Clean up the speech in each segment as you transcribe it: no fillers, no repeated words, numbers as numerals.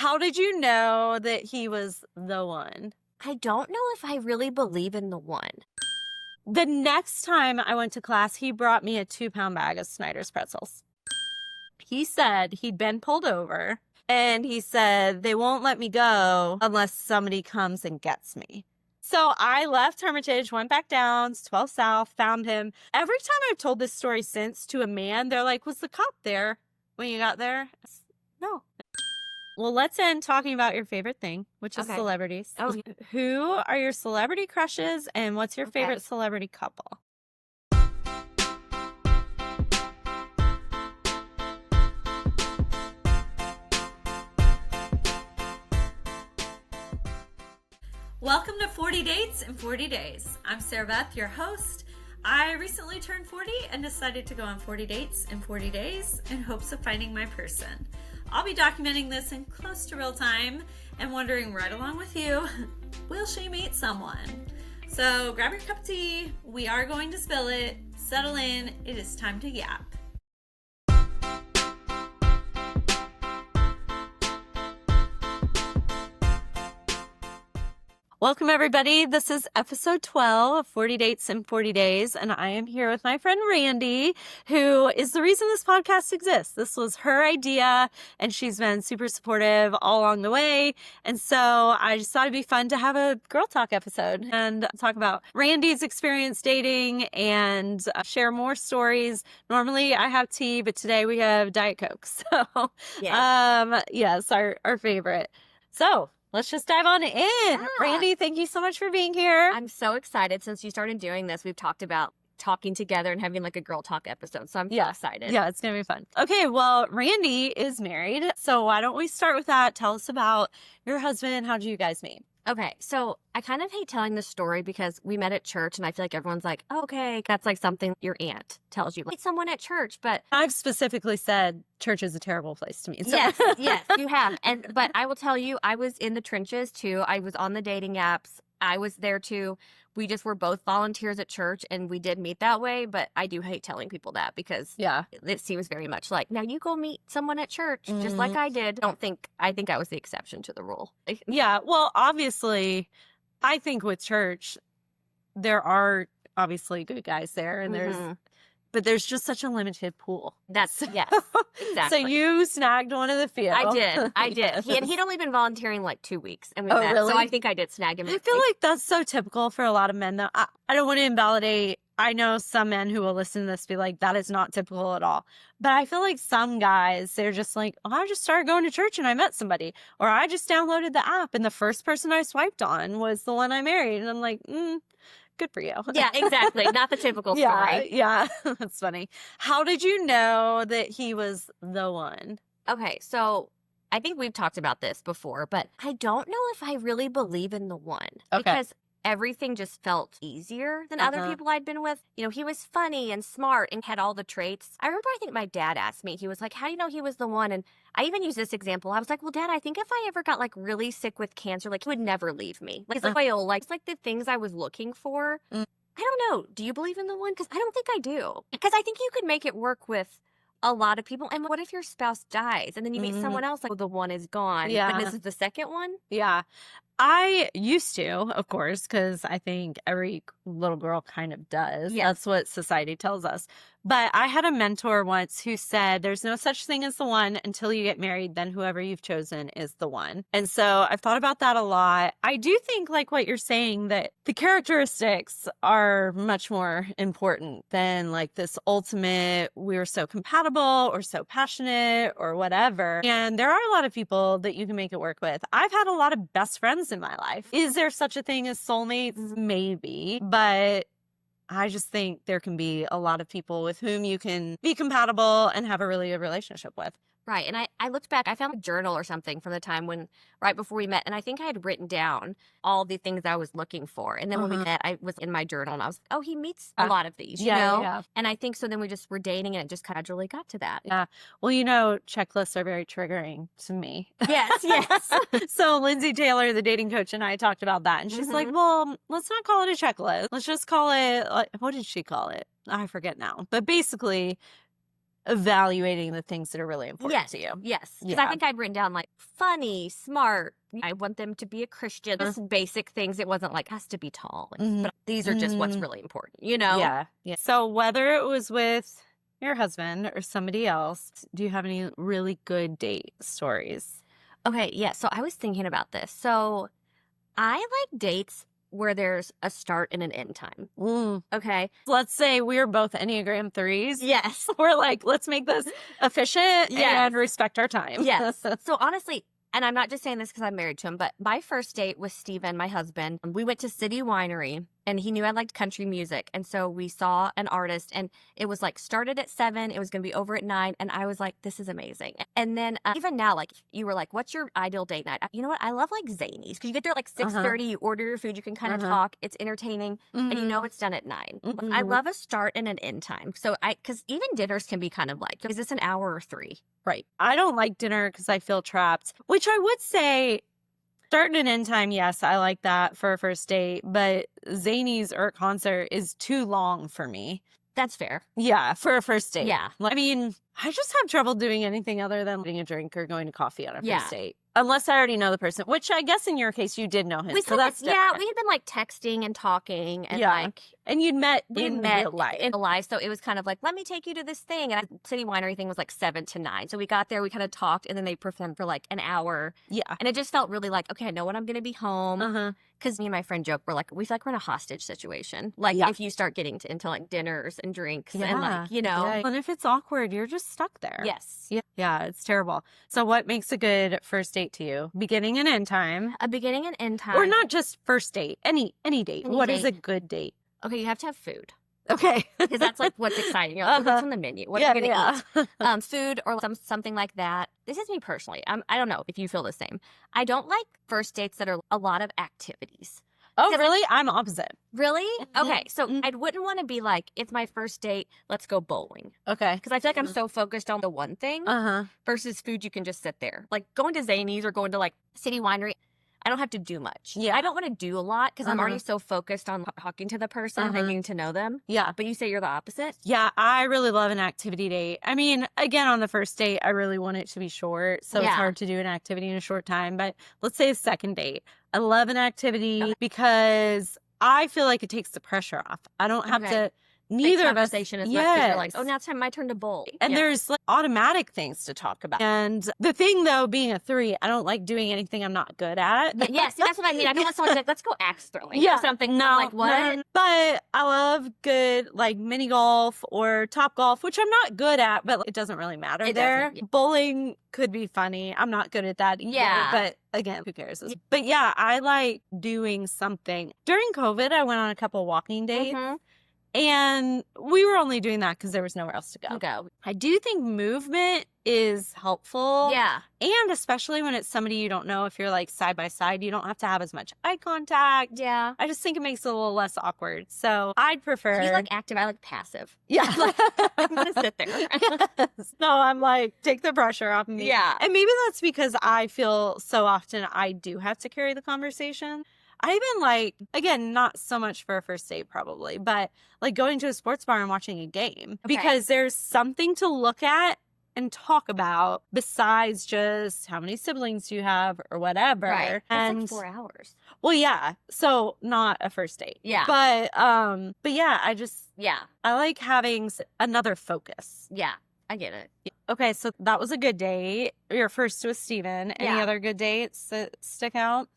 How did you know that he was the one? I don't know if I really believe in the one. The next time I went to class, he brought me a 2-pound bag of Snyder's pretzels. He said he'd been pulled over, and he said, they won't let me go unless somebody comes and gets me. So I left Hermitage, went back down to 12 South, found him. Every time I've told this story since to a man, they're like, was the cop there when you got there? No. Well, let's end talking about your favorite thing, which is celebrities. Oh. Who are your celebrity crushes, and what's your favorite celebrity couple? Welcome to 40 Dates in 40 Days. I'm Sarah Beth, your host. I recently turned 40 and decided to go on 40 dates in 40 days in hopes of finding my person. I'll be documenting this in close to real time and wondering right along with you, will she meet someone? So grab your cup of tea, we are going to spill it, settle in, it is time to yap. Welcome, everybody. This is episode 12 of 40 Dates in 40 Days, and I am here with my friend Randi, who is the reason this podcast exists. This was her idea, and she's been super supportive all along the way, and so I just thought it'd be fun to have a girl talk episode and talk about Randi's experience dating and share more stories. Normally, I have tea, but today we have Diet Coke, so yes, our favorite. So let's just dive on in. Yeah. Randi, thank you so much for being here. I'm so excited. Since you started doing this, we've talked about talking together and having like a girl talk episode. So I'm so excited. Yeah, it's going to be fun. Okay, well, Randi is married. So why don't we start with that? Tell us about your husband. How did you guys meet? Okay, so I kind of hate telling this story because we met at church and I feel like everyone's like, oh, okay, that's like something your aunt tells you. Like someone at church, but I've specifically said church is a terrible place to meet. So. Yes, you have. But I will tell you, I was in the trenches too. I was on the dating apps. I was there too. We just were both volunteers at church and we did meet that way. But I do hate telling people that because it seems very much like, now you go meet someone at church just like I did. I think I was the exception to the rule. Yeah, well, obviously, I think with church, there are obviously good guys there and but there's just such a limited pool. Exactly. So you snagged one of the few. I did. He'd only been volunteering like 2 weeks. And we met, really? So I think I did snag him. I feel like that's so typical for a lot of men, though. I don't want to invalidate. I know some men who will listen to this be like, that is not typical at all. But I feel like some guys, they're just like, oh, I just started going to church and I met somebody. Or I just downloaded the app and the first person I swiped on was the one I married. And I'm like, good for you. Yeah, exactly. Not the typical story. Yeah. That's funny. How did you know that he was the one? Okay, so I think we've talked about this before, but I don't know if I really believe in the one. Okay. Because everything just felt easier than other people I'd been with. You know, he was funny and smart and had all the traits. I think my dad asked me, he was like, how do you know he was the one? And I even used this example. I was like, well, Dad, I think if I ever got like really sick with cancer, like he would never leave me. Like, it's like the things I was looking for. I don't know. Do you believe in the one? Because I don't think I do. Because I think you could make it work with a lot of people. And what if your spouse dies and then you meet someone else, like, the one is gone. Yeah. But this is the second one? Yeah. I used to, of course, because I think every little girl kind of does. Yes. That's what society tells us. But I had a mentor once who said, there's no such thing as the one until you get married, then whoever you've chosen is the one. And so I've thought about that a lot. I do think, like what you're saying, that the characteristics are much more important than like this ultimate, we're so compatible or so passionate or whatever. And there are a lot of people that you can make it work with. I've had a lot of best friends in my life. Is there such a thing as soulmates? Maybe, but I just think there can be a lot of people with whom you can be compatible and have a really good relationship with. Right. And I looked back, I found a journal or something from the time right before we met. And I think I had written down all the things I was looking for. And then when we met, I was in my journal and I was like, oh, he meets a lot of these, you know? Yeah. And I think so then we just were dating and it just gradually got to that. Yeah. Well, you know, checklists are very triggering to me. Yes. So Lindsay Taylor, the dating coach, and I talked about that. And she's like, well, let's not call it a checklist. Let's just call it, like, what did she call it? I forget now. But basically, evaluating the things that are really important to you. Yes. Because Yeah. I think I'd written down like funny, smart. I want them to be a Christian. Just basic things. It wasn't like has to be tall. But these are just what's really important, you know? Yeah. So whether it was with your husband or somebody else, do you have any really good date stories? Okay, yeah. So I was thinking about this. So I like dates where there's a start and an end time. Okay. Let's say we're both Enneagram 3s. Yes. We're like, let's make this efficient and respect our time. Yes. So honestly, and I'm not just saying this because I'm married to him, but my first date with Steven, my husband, we went to City Winery and he knew I liked country music. And so we saw an artist and it was like started at 7. It was going to be over at 9. And I was like, this is amazing. And then even now, like you were like, what's your ideal date night? You know what? I love like Zanies because you get there like 6:30, you order your food, you can kind of talk. It's entertaining and you know it's done at 9. I love a start and an end time. So because even dinners can be kind of like, is this an hour or 3? Right. I don't like dinner because I feel trapped, which I would say start and end time. Yes, I like that for a first date, but Zanies or a concert is too long for me. That's fair. Yeah, for a first date. Yeah. I mean, I just have trouble doing anything other than getting a drink or going to coffee on a first date. Unless I already know the person, which I guess in your case you did know him. So that's different. we had been like texting and talking and and you'd met in real life. In life. So it was kind of like, let me take you to this thing. And City Winery thing was like 7 to 9. So we got there, we kind of talked, and then they performed for like an hour. Yeah. And it just felt really like, okay, I know when I'm going to be home. Because me and my friend joke, we feel like we're in a hostage situation. Like if you start getting into like dinners and drinks and like, you know. Yeah. And if it's awkward, you're just stuck there. Yes. Yeah, it's terrible. So what makes a good first date to you? Beginning and end time. A beginning and end time. Or not just first date, any date. What is a good date? Okay, you have to have food. Okay. Because that's like what's exciting. You're like, what's on the menu? What are you going to eat? Food or something like that. This is me personally. I don't know if you feel the same. I don't like first dates that are a lot of activities. Oh, really? I'm opposite. Really? Okay. So I wouldn't want to be like, it's my first date, let's go bowling. Okay. Because I feel like I'm so focused on the one thing versus food, you can just sit there. Like going to Zanies or going to like City Winery, I don't have to do much. Yeah. I don't want to do a lot because I'm already so focused on talking to the person and getting to know them. Yeah. But you say you're the opposite? Yeah, I really love an activity date. I mean, again, on the first date, I really want it to be short. So it's hard to do an activity in a short time. But let's say a second date. I love an activity because I feel like it takes the pressure off. I don't have to... Neither of us. Conversation is much. You're like, oh, now it's my turn to bowl. And there's like automatic things to talk about. And the thing, though, being a 3, I don't like doing anything I'm not good at. Yes, that's what I mean. I don't want someone to like, let's go axe throwing or something. No, like what? No. But I love good like mini golf or top golf, which I'm not good at, but it doesn't really matter there. Bowling could be funny. I'm not good at that either. Yeah. But again, who cares? But yeah, I like doing something. During COVID, I went on a couple walking dates. And we were only doing that because there was nowhere else to go. I do think movement is helpful. Yeah. And especially when it's somebody you don't know, if you're like side by side, you don't have to have as much eye contact. Yeah. I just think it makes it a little less awkward. So I'd prefer. You like active, I like passive. Yeah. Like, I'm going to sit there. Yes. No, I'm like, take the pressure off me. Yeah. And maybe that's because I feel so often I do have to carry the conversation. I even like, again, not so much for a first date probably, but like going to a sports bar and watching a game because there's something to look at and talk about besides just how many siblings you have or whatever. Right. And it's like 4 hours. Well, yeah. So not a first date. Yeah. But yeah, I like having another focus. Yeah. I get it. Okay, so that was a good date. Your first was Steven. Any other good dates that stick out?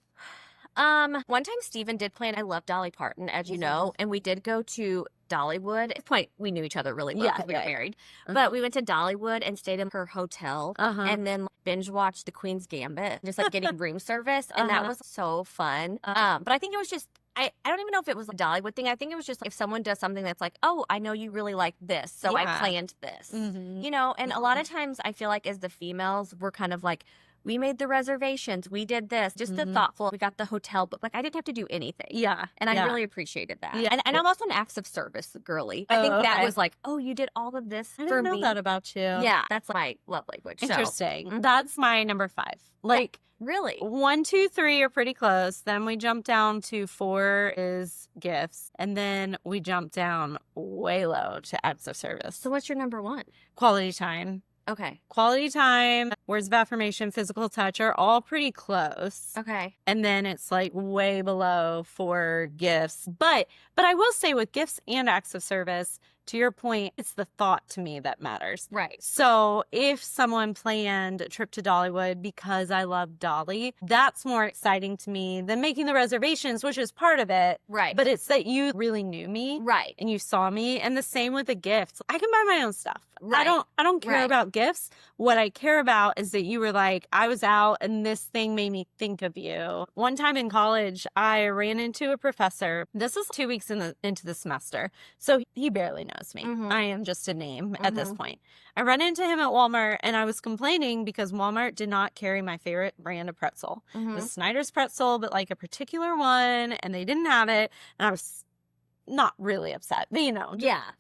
One time Steven did plan, I love Dolly Parton, as you know, and we did go to Dollywood. At this point, we knew each other really well because we got married. But we went to Dollywood and stayed in her hotel and then binge watched The Queen's Gambit, just like getting room service. And that was so fun. But I think it was just, I don't even know if it was a Dollywood thing. I think it was just like if someone does something that's like, oh, I know you really like this, so I planned this. You know, and a lot of times I feel like as the females, we're kind of like, we made the reservations, we did this, just the thoughtful, we got the hotel book. Like I didn't have to do anything. Yeah. And I really appreciated that. Yeah. And I'm also an acts of service girly. I think that was like, oh, you did all of this I for didn't know me. that about you. Yeah, that's my love language. Interesting. That's my number 5. Like, really? 1, 2, 3 are pretty close. Then we jump down to 4 is gifts. And then we jump down way low to acts of service. So what's your number 1? Quality time. Okay. Quality time, words of affirmation, physical touch are all pretty close. Okay. And then it's like way below for gifts. But I will say with gifts and acts of service, to your point, it's the thought to me that matters. Right. So if someone planned a trip to Dollywood because I love Dolly, that's more exciting to me than making the reservations, which is part of it. Right. But it's that you really knew me. Right. And you saw me. And the same with the gifts. I can buy my own stuff. Right. I don't care about gifts. What I care about is that you were like, I was out and this thing made me think of you. One time in college, I ran into a professor. This is 2 weeks into the semester. So he barely knows me. I am just a name at this point. I ran into him at Walmart and I was complaining because Walmart did not carry my favorite brand of pretzel. It was Snyder's pretzel, but like a particular one, and they didn't have it. And I was not really upset, but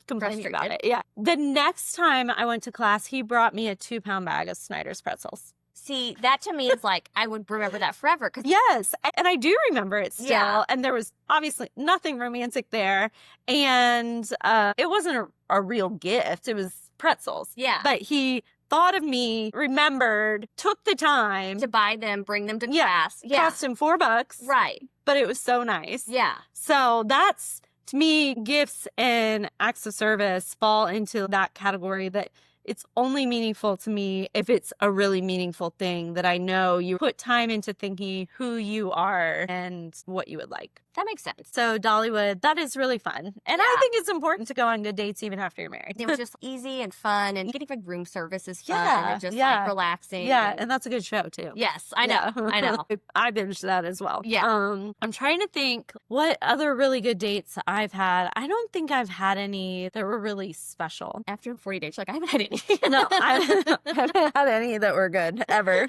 complaining about it. Yeah. The next time I went to class, he brought me a 2-pound bag of Snyder's pretzels. See, that to me is like, I would remember that forever. Yes. And I do remember it still. Yeah. And there was obviously nothing romantic there. And it wasn't a real gift. It was pretzels. Yeah. But he thought of me, remembered, took the time to buy them, bring them to class. Yeah. Cost him $4. Right. But it was so nice. Yeah. So that's, to me, gifts and acts of service fall into that category that it's only meaningful to me if it's a really meaningful thing that I know you put time into thinking who you are and what you would like. That makes sense. So Dollywood, that is really fun. And I think it's important to go on good dates even after you're married. It was just easy and fun, and getting like room service is fun and just like relaxing. Yeah, and that's a good show too. Yes, I know. I know. I binged that as well. Yeah. I'm trying to think what other really good dates I've had. I don't think I've had any that were really special. After 40 dates, like I haven't had any. No, I haven't had any that were good ever.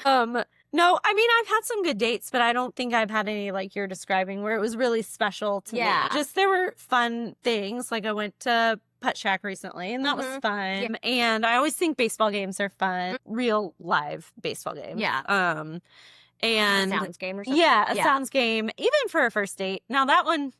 No, I mean, I've had some good dates, but I don't think I've had any like you're describing where it was really special to me. Just there were fun things. Like I went to Putt Shack recently and that was fun. Yeah. And I always think baseball games are fun. Real live baseball games. Yeah. And a sounds game or something. Yeah, a sounds game. Even for a first date. Now that one,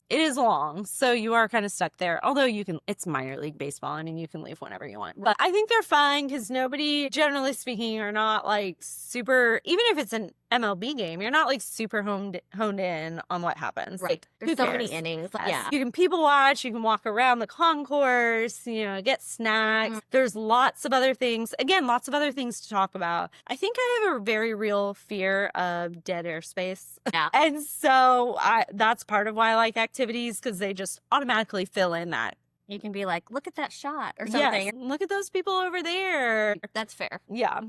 it is long, so you are kind of stuck there. Although it's minor league baseball. I mean, you can leave whenever you want. But I think they're fine because nobody, generally speaking, are not like super, even if it's an MLB game, you're not like super honed in on what happens. Right. Like, there's so many innings. Yes. Yeah. You can people watch, you can walk around the concourse, get snacks. There's lots of other things. Again, lots of other things to talk about. I think I have a very real fear of dead airspace. Yeah. And so that's part of why I like activities because they just automatically fill in that. You can be like, look at that shot or something. Yes, look at those people over there. That's fair. Yeah.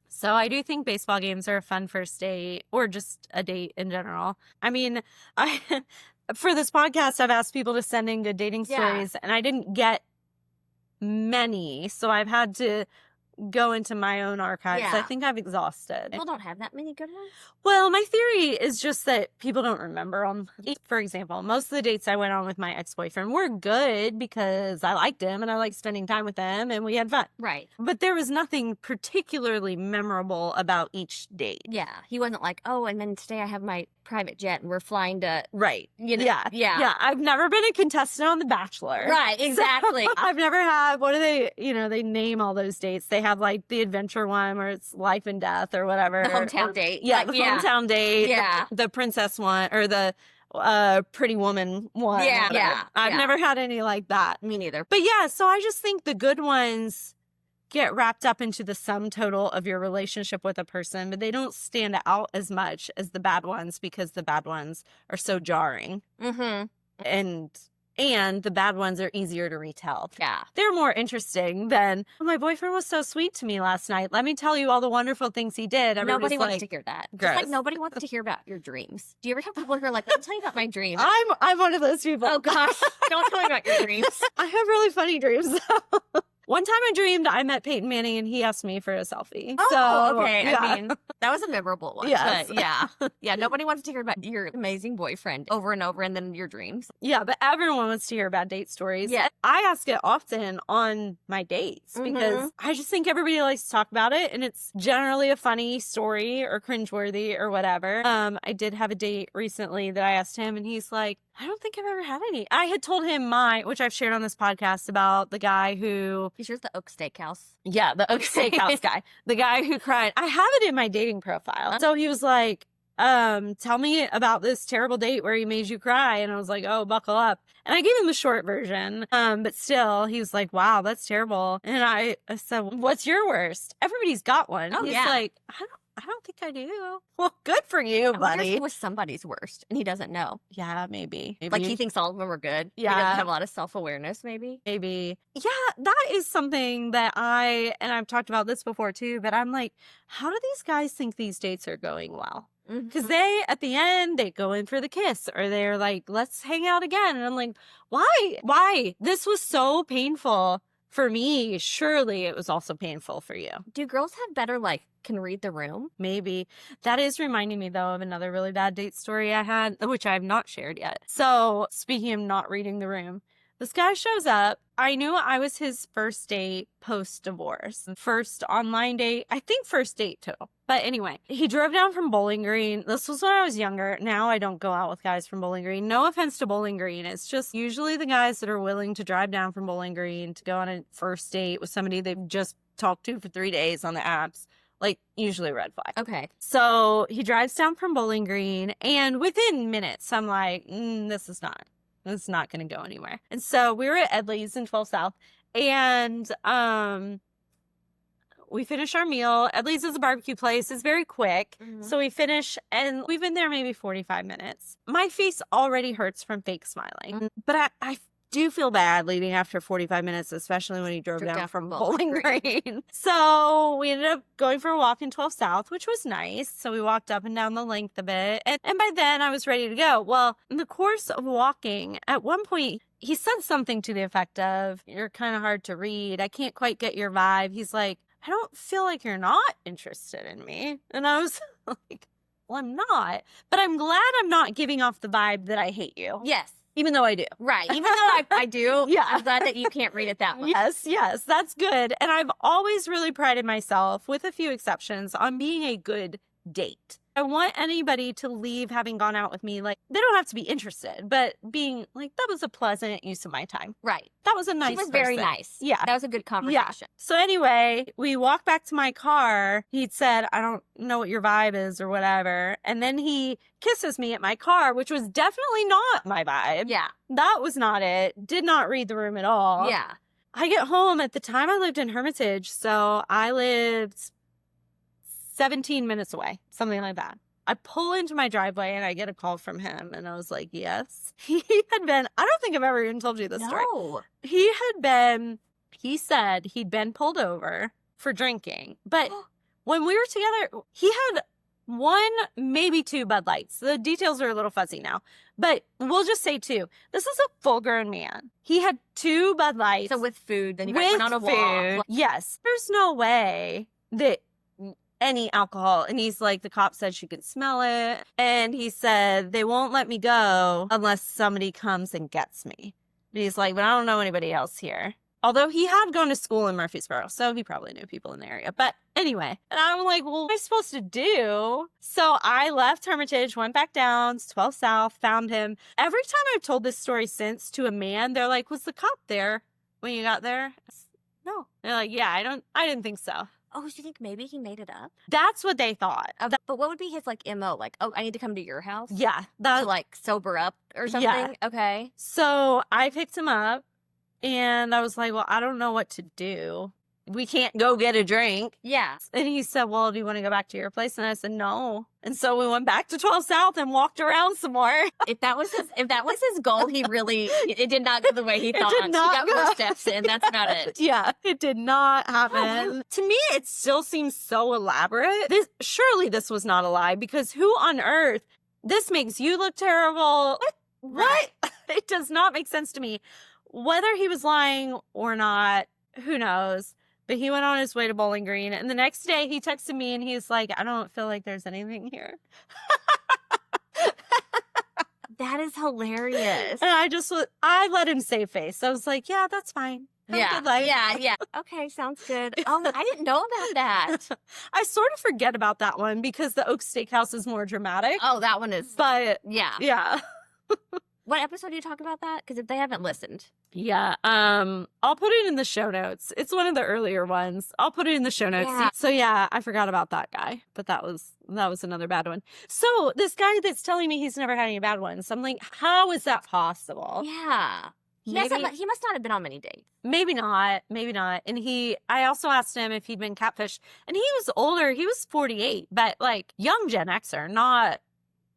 So I do think baseball games are a fun first date or just a date in general. I mean, for this podcast, I've asked people to send in good dating stories and I didn't get many. So I've had to go into my own archives. Yeah. I think I've exhausted. People don't have that many good ones. Well, my theory is just that people don't remember them. For example, most of the dates I went on with my ex-boyfriend were good because I liked him and I liked spending time with him and we had fun. Right. But there was nothing particularly memorable about each date. Yeah. He wasn't like, oh, and then today I have my private jet and we're flying to... Right. Yeah. Yeah. I've never been a contestant on The Bachelor. Right. Exactly. So I've never had, what do they, they name all those dates. They have like the adventure one where it's life and death or whatever. The hometown date. Yeah. The hometown date. Yeah. The princess one or the pretty woman one. Yeah. Whatever. Yeah. I've never had any like that. Me neither. But yeah, so I just think the good ones get wrapped up into the sum total of your relationship with a person, but they don't stand out as much as the bad ones because the bad ones are so jarring. Mm-hmm. And the bad ones are easier to retell. Yeah. They're more interesting than, oh, my boyfriend was so sweet to me last night. Let me tell you all the wonderful things he did. Nobody wants to hear that. Gross. Just like nobody wants to hear about your dreams. Do you ever have people who are like, let me tell you about my dreams? I'm one of those people. Oh gosh, don't tell me about your dreams. I have really funny dreams. One time I dreamed I met Peyton Manning and he asked me for a selfie. Oh, So, okay. yeah. I mean, that was a memorable one. Yes. But yeah. Yeah, nobody wants to hear about your amazing boyfriend over and over and then your dreams. Yeah, but everyone wants to hear about date stories. Yeah. I ask it often on my dates because I just think everybody likes to talk about it, and it's generally a funny story or cringeworthy or whatever. I did have a date recently that I asked him, and he's like, I don't think I've ever had any. I had told him which I've shared on this podcast, about the guy who... He's the Oak Steakhouse. Yeah, the Oak Steakhouse guy. The guy who cried. I have it in my dating profile. So he was like, tell me about this terrible date where he made you cry. And I was like, oh, buckle up. And I gave him the short version. But still, he was like, wow, that's terrible. And I said, what's your worst? Everybody's got one. Oh, He's yeah. like, I don't think I do. Well, good for you, I wonder if buddy. he was somebody's worst and he doesn't know. Yeah, maybe. Like he thinks all of them are good. Yeah. He doesn't have a lot of self-awareness, maybe. Maybe. Yeah, that is something that and I've talked about this before too, but I'm like, how do these guys think these dates are going well? Because they, at the end, they go in for the kiss, or they're like, let's hang out again. And I'm like, why? Why? This was so painful for me. Surely it was also painful for you. Do girls have better, can read the room? Maybe. That is reminding me, though, of another really bad date story I had, which I have not shared yet. So, speaking of not reading the room, this guy shows up. I knew I was his first date post-divorce. First online date. I think first date, too. But anyway, he drove down from Bowling Green. This was when I was younger. Now I don't go out with guys from Bowling Green. No offense to Bowling Green. It's just usually the guys that are willing to drive down from Bowling Green to go on a first date with somebody they've just talked to for 3 days on the apps. Usually a red flag. Okay. So he drives down from Bowling Green, and within minutes, I'm like, this is not going to go anywhere. And so we were at Edley's in 12 South, and we finish our meal. Edley's is a barbecue place. It's very quick. So we finish, and we've been there maybe 45 minutes. My face already hurts from fake smiling, but I do feel bad leaving after 45 minutes, especially when he drove down from Bowling Green. So we ended up going for a walk in 12 South, which was nice. So we walked up and down the length of it. And by then I was ready to go. Well, in the course of walking, at one point, he said something to the effect of, you're kind of hard to read. I can't quite get your vibe. He's like, I don't feel like you're not interested in me. And I was like, well, I'm not. But I'm glad I'm not giving off the vibe that I hate you. Yes. Even though I do. Right. Even though I do. Yeah. I'm glad that you can't read it that much. Yes, that's good. And I've always really prided myself, with a few exceptions, on being a good date. I want anybody to leave having gone out with me, they don't have to be interested, but being that was a pleasant use of my time. Right. That was a nice She was very person. nice. Yeah. That was a good conversation. Yeah. So anyway, we walked back to my car. He'd said, I don't know what your vibe is or whatever. And then he kisses me at my car, which was definitely not my vibe. Yeah. That was not it. Did not read the room at all. Yeah. I get home. At the time I lived in Hermitage, so I lived 17 minutes away, something like that. I pull into my driveway and I get a call from him, and I was like, yes. He had been, I don't think I've ever even told you this story. No. He said he'd been pulled over for drinking, but when we were together, he had 1, maybe 2 Bud Lights. The details are a little fuzzy now, but we'll just say 2. This is a full-grown man. He had 2 Bud Lights. So with food, then you guys went on a walk. Yes. There's no way that any alcohol. And he's like, the cop said she could smell it. And he said, they won't let me go unless somebody comes and gets me. And he's like, but I don't know anybody else here. Although he had gone to school in Murfreesboro, so he probably knew people in the area. But anyway, and I'm like, well, what am I supposed to do? So I left Hermitage, went back down to 12 South, found him. Every time I've told this story since to a man, they're like, was the cop there when you got there? No. They're like, yeah, I didn't think so. Oh, do you think maybe he made it up? That's what they thought. But what would be his MO? Oh, I need to come to your house? Yeah. To sober up or something? Yeah. Okay. So I picked him up and I was like, well, I don't know what to do. We can't go get a drink. Yeah. And he said, well, do you want to go back to your place? And I said, no. And so we went back to 12 South and walked around some more. If that was his goal, it did not go the way he thought. Did not he got go. 4 steps in. That's about it. Yeah, it did not happen. To me, it still seems so elaborate. Surely this was not a lie, because who on earth, this makes you look terrible. What? It does not make sense to me. Whether he was lying or not, who knows? But he went on his way to Bowling Green. And the next day he texted me and he's like, I don't feel like there's anything here. That is hilarious. And I let him save face. I was like, yeah, that's fine. Have a good life. Yeah. Okay, sounds good. Oh, I didn't know about that. I sort of forget about that one because the Oak Steakhouse is more dramatic. Oh, that one is. But yeah. What episode do you talk about that? Because if they haven't listened. Yeah. I'll put it in the show notes. It's one of the earlier ones. I'll put it in the show notes. Yeah. So yeah, I forgot about that guy, but that was another bad one. So this guy that's telling me he's never had any bad ones, I'm like, how is that possible? Yeah. He must not have been on many dates. Maybe not. And I also asked him if he'd been catfished, and he was older. He was 48, but like young Gen Xer, not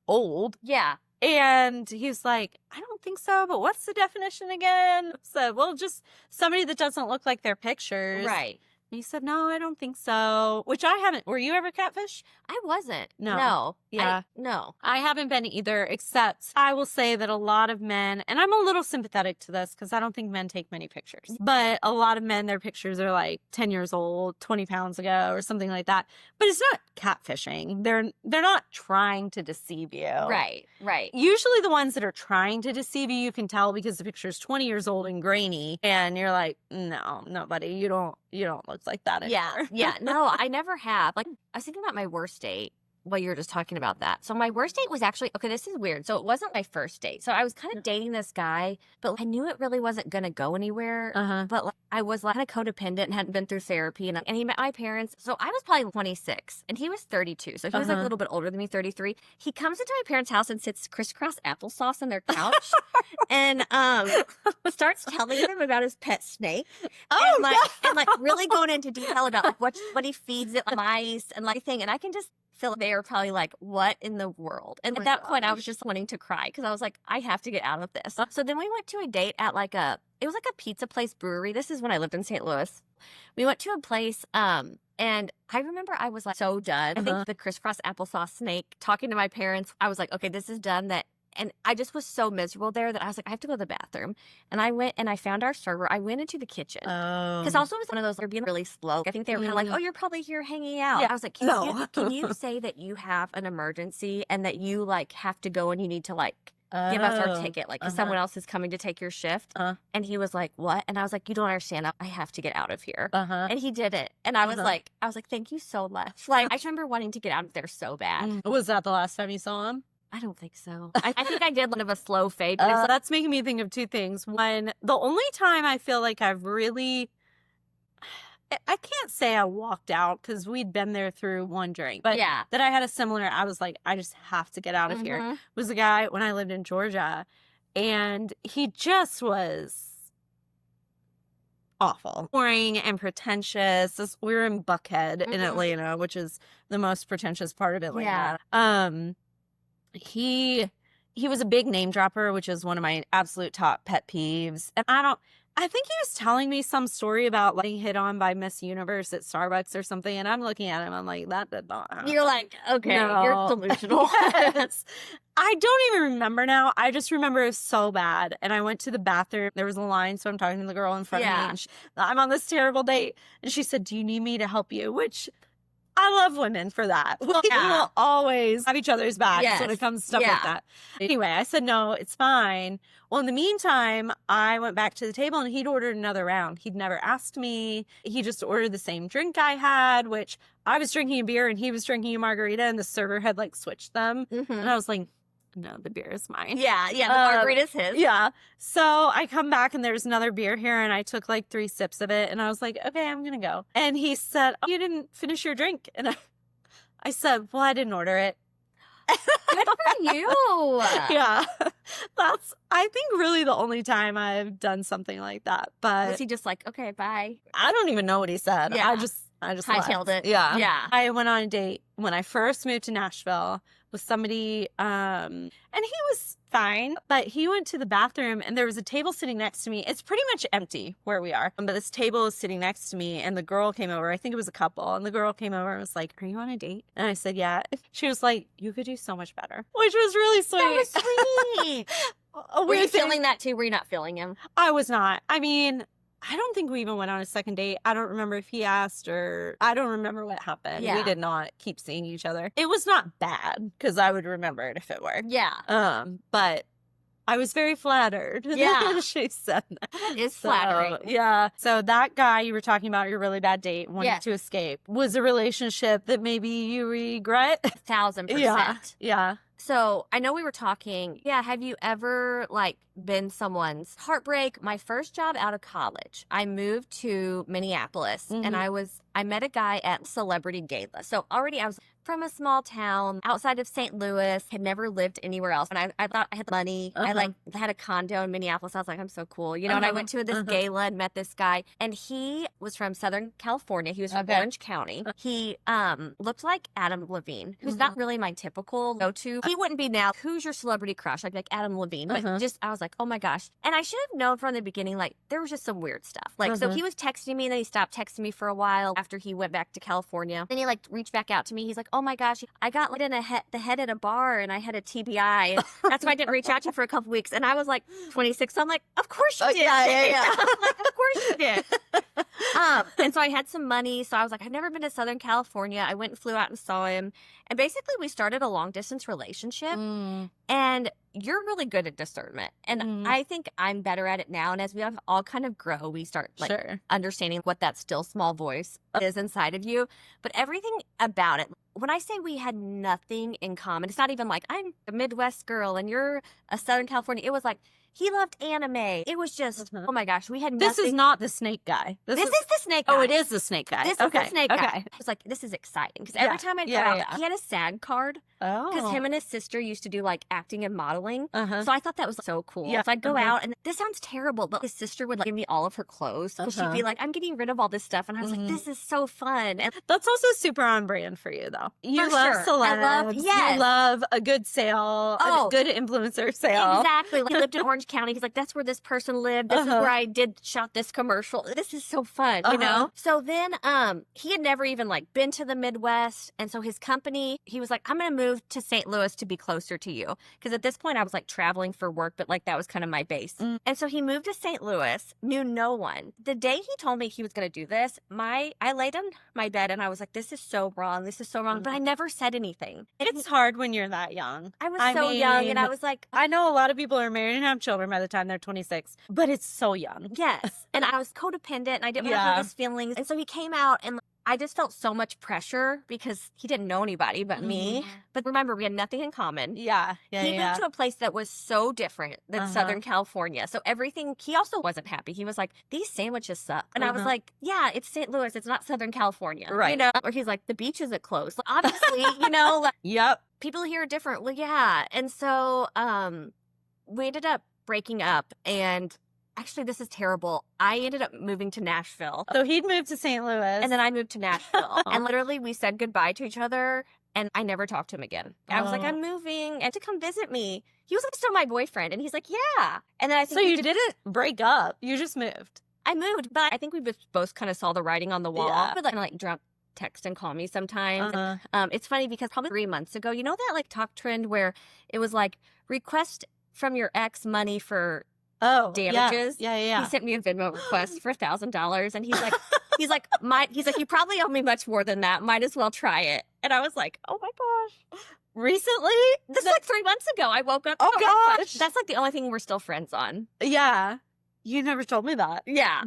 old. Yeah. And he's like, I don't think so, but what's the definition again? So, well, just somebody that doesn't look like their pictures. Right. And he said, no, I don't think so, which I haven't. Were you ever catfish? I wasn't. No. Yeah. No. I haven't been either, except I will say that a lot of men, and I'm a little sympathetic to this because I don't think men take many pictures, but a lot of men, their pictures are like 10 years old, 20 pounds ago or something like that. But it's not catfishing. They're not trying to deceive you. Right. Usually the ones that are trying to deceive you, you can tell because the picture's 20 years old and grainy and you're like, no, buddy, you don't look like that anymore. Yeah. No, I never have. Like, I was thinking about my worst date while you were just talking about that. So my worst date was actually, okay, this is weird. So it wasn't my first date. So I was kind of dating this guy, but I knew it really wasn't going to go anywhere. But like, I was like kind of codependent and hadn't been through therapy. And he met my parents. So I was probably 26 and he was 32. So he was like a little bit older than me, 33. He comes into my parents' house and sits crisscross applesauce on their couch and starts telling them about his pet snake. And really going into detail about like what he feeds it, like mice and like thing. And I can just feel they were probably like, what in the world? And at that point, I was just wanting to cry because I was like, I have to get out of this. So then we went to a date at it was like a pizza place brewery. This is when I lived in St. Louis. We went to a place, and I remember I was like so done. I think the crisscross applesauce snake, talking to my parents, I was like, okay, this is done. And I just was so miserable there that I was like, I have to go to the bathroom. And I went and I found our server. I went into the kitchen. Because also it was one of those, they're being really slow. I think they were kind of like, oh, you're probably here hanging out. Yeah. I was like, can you say that you have an emergency and that you like have to go and you need to like give us our ticket, like, because someone else is coming to take your shift. And he was like, what? And I was like, you don't understand. I have to get out of here. And he did it. And I was like, thank you so much. Like, I just remember wanting to get out of there so bad. Was that the last time you saw him? I don't think so. I think I did kind of a slow fade. That's making me think of two things. One, the only time I feel like I've really, I can't say I walked out because we'd been there through one drink, but that I had a similar, I was like, I just have to get out of here, was a guy when I lived in Georgia, and he just was awful, boring and pretentious. We were in Buckhead in Atlanta, which is the most pretentious part of Atlanta. He was a big name dropper, which is one of my absolute top pet peeves. And I think he was telling me some story about getting hit on by Miss Universe at Starbucks or something. And I'm looking at him, I'm like, that did not happen. You're like, okay, you're delusional. Yes. I don't even remember now. I just remember it was so bad. And I went to the bathroom. There was a line, so I'm talking to the girl in front of me. And I'm on this terrible date. And she said, do you need me to help you? Which I love women for that. We will always have each other's backs when it comes to stuff like that. Anyway, I said, no, it's fine. Well, in the meantime, I went back to the table and he'd ordered another round. He'd never asked me. He just ordered the same drink I had, which I was drinking a beer and he was drinking a margarita, and the server had like switched them. And I was like, no, the beer is mine. Yeah, the margarita's his. Yeah. So I come back and there's another beer here, and I took like 3 sips of it, and I was like, okay, I'm going to go. And he said, oh, you didn't finish your drink. And I said, well, I didn't order it. Good for you. Yeah. That's, I think, really the only time I've done something like that. But was he just like, okay, bye? I don't even know what he said. I just hightailed it. Yeah. I went on a date when I first moved to Nashville with somebody, and he was fine, but he went to the bathroom and there was a table sitting next to me. It's pretty much empty where we are, but this table is sitting next to me, and the girl came over. I think it was a couple, and the girl came over and was like, are you on a date? And I said, yeah. She was like, you could do so much better, which was really sweet. That was sweet. Were you feeling that too? Were you not feeling him? I was not. I mean, I don't think we even went on a second date. I don't remember if he asked or I don't remember what happened. Yeah. We did not keep seeing each other. It was not bad because I would remember it if it were. Yeah. But I was very flattered. Yeah. She said that. That is flattering. Yeah. So that guy you were talking about, your really bad date, wanted to escape, was a relationship that maybe you regret? 1,000%. Yeah. Yeah. So I know we were talking. Yeah. Have you ever like been someone's heartbreak? My first job out of college, I moved to Minneapolis and I met a guy at Celebrity Gala. So already I was from a small town outside of St. Louis, had never lived anywhere else. And I thought I had money. I like had a condo in Minneapolis. I was like, I'm so cool. You know, and I went to this gala and met this guy. And he was from Southern California. He was from Orange County. He looked like Adam Levine, who's not really my typical go-to. He wouldn't be now, who's your celebrity crush? I'd be like Adam Levine. But just, I was like, oh my gosh. And I should have known from the beginning, like, there was just some weird stuff. Like, so he was texting me and then he stopped texting me for a while after he went back to California. Then he like reached back out to me. He's like, oh my gosh, I got lit in the head at a bar and I had a TBI. That's why I didn't reach out to you for a couple weeks. And I was like 26. So I'm like, of course you did. Yeah. I'm like, of course you did. And so I had some money. So I was like, I've never been to Southern California. I went and flew out and saw him. And basically we started a long distance relationship. And you're really good at discernment. And I think I'm better at it now. And as we all kind of grow, we start like understanding what that still small voice is inside of you. But everything about it, when I say we had nothing in common, it's not even like I'm a Midwest girl and you're a Southern California. It was like, he loved anime. It was just, oh my gosh, we had nothing. This is not the snake guy. This is the snake guy. Oh, it is the snake guy. This is the snake guy. I was like, this is exciting. Because every time I'd go out, he had a SAG card. Because him and his sister used to do like acting and modeling. So I thought that was so cool. So I'd go out and this sounds terrible, but his sister would like give me all of her clothes. So she'd be like, I'm getting rid of all this stuff. And I was like, this is so fun. And that's also super on brand for you though. You for love sure. celebs. You love a good sale, a good influencer sale. Exactly. Like, he lived in Orange County. He's like, that's where this person lived. This is where I shot this commercial. This is so fun, you know? So then he had never even like been to the Midwest. And so his company, he was like, I'm going to move to St. Louis to be closer to you. Because at this point I was like traveling for work, but like that was kind of my base. And so he moved to St. Louis, knew no one. The day he told me he was going to do this, I laid on my bed and I was like, this is so wrong. This is so wrong. But I never said anything. It's hard when you're that young. I was so young and I was like, I know a lot of people are married and have children by the time they're 26, but it's so young. Yes. And I was codependent and I didn't want to hurt his feelings. And so he came out and I just felt so much pressure because he didn't know anybody but me. But remember, we had nothing in common. He moved to a place that was so different than Southern California. So everything, he also wasn't happy. He was like, these sandwiches suck. And I was like, yeah, it's St. Louis. It's not Southern California. Right. You know, or he's like, the beach isn't closed. Like, obviously, you know, like, people here are different. Well, yeah. And so we ended up breaking up and actually, this is terrible. I ended up moving to Nashville. So he'd moved to St. Louis. And then I moved to Nashville. And literally, we said goodbye to each other. And I never talked to him again. I was like, I'm moving and to come visit me. He was like, still my boyfriend. And he's like, yeah. And then I think so you didn't break up. You just moved. I moved. But I think we both kind of saw the writing on the wall. But like drunk text and call me sometimes. It's funny because probably 3 months ago, you know that like talk trend where it was like request from your ex money for damages. Yeah. He sent me a Venmo request for $1,000, and he's like, you probably owe me much more than that. Might as well try it. And I was like, oh my gosh. Recently? This is like 3 months ago. I woke up. Oh gosh. That's like the only thing we're still friends on. Yeah. You never told me that. Yeah.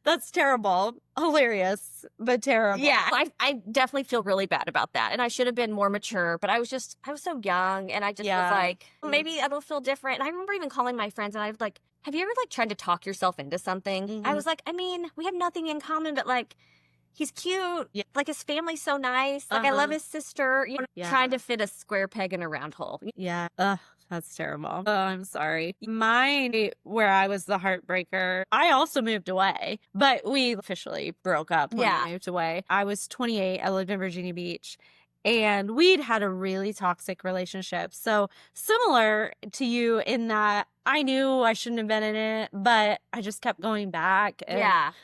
That's terrible. Hilarious, but terrible. Yeah. I definitely feel really bad about that. And I should have been more mature, but I was so young and I just was like, maybe it'll feel different. And I remember even calling my friends and I was like, have you ever like tried to talk yourself into something? I was like, I mean, we have nothing in common, but like, he's cute. Yeah. Like his family's so nice. Like I love his sister. You know, trying to fit a square peg in a round hole. Yeah. That's terrible. Oh, I'm sorry. Mine, where I was the heartbreaker, I also moved away, but we officially broke up when I moved away. I was 28. I lived in Virginia Beach. And we'd had a really toxic relationship. So similar to you in that I knew I shouldn't have been in it, but I just kept going back. And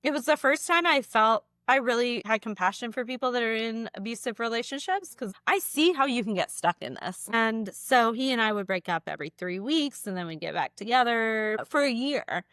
it was the first time I felt I really had compassion for people that are in abusive relationships because I see how you can get stuck in this. And so he and I would break up every 3 weeks and then we'd get back together for a year.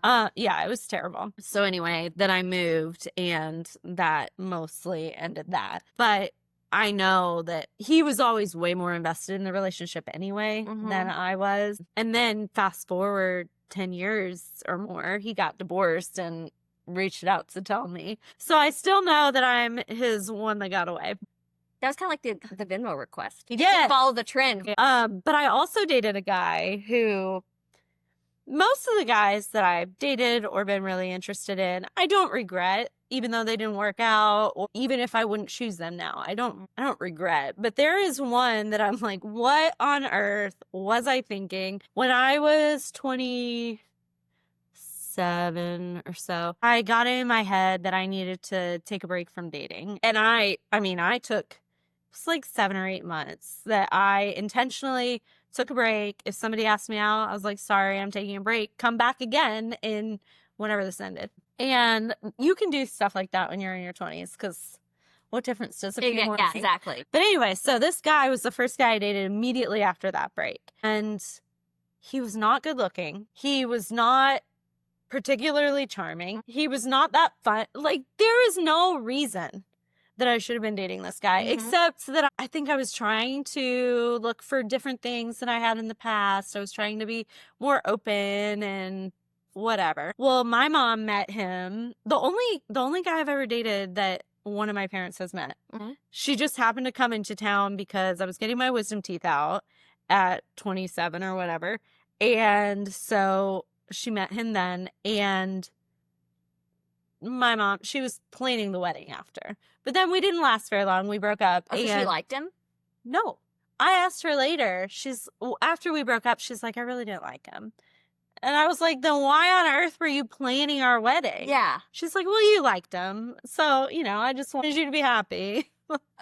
Yeah, it was terrible. So anyway, then I moved and that mostly ended that. But I know that he was always way more invested in the relationship anyway than I was. And then fast forward 10 years or more, he got divorced and reached out to tell me. So I still know that I'm his one that got away. That was kind of like the Venmo request. He Yeah. didn't follow the trend. But I also dated a guy who, most of the guys that I've dated or been really interested in, I don't regret, even though they didn't work out, or even if I wouldn't choose them now. I don't regret. But there is one that I'm like, what on earth was I thinking? When I was 27 or so, I got it in my head that I needed to take a break from dating. And I took, it's like 7 or 8 months that I intentionally took a break. If somebody asked me out, I was like, sorry, I'm taking a break. Come back again in whenever this ended. And you can do stuff like that when you're in your 20s because what difference does a few more Yeah, exactly. But anyway, so this guy was the first guy I dated immediately after that break. And he was not good looking. He was not particularly charming. He was not that fun. Like, there is no reason that I should have been dating this guy, except that I think I was trying to look for different things than I had in the past. I was trying to be more open and whatever. Well, my mom met him. The only guy I've ever dated that one of my parents has met. She just happened to come into town because I was getting my wisdom teeth out at 27 or whatever. And so she met him then, and my mom, she was planning the wedding after. But then we didn't last very long. We broke up. Oh, so she liked him? No. I asked her later. After we broke up, she's like, I really didn't like him. And I was like, then why on earth were you planning our wedding? Yeah. She's like, well, you liked him. So, I just wanted you to be happy.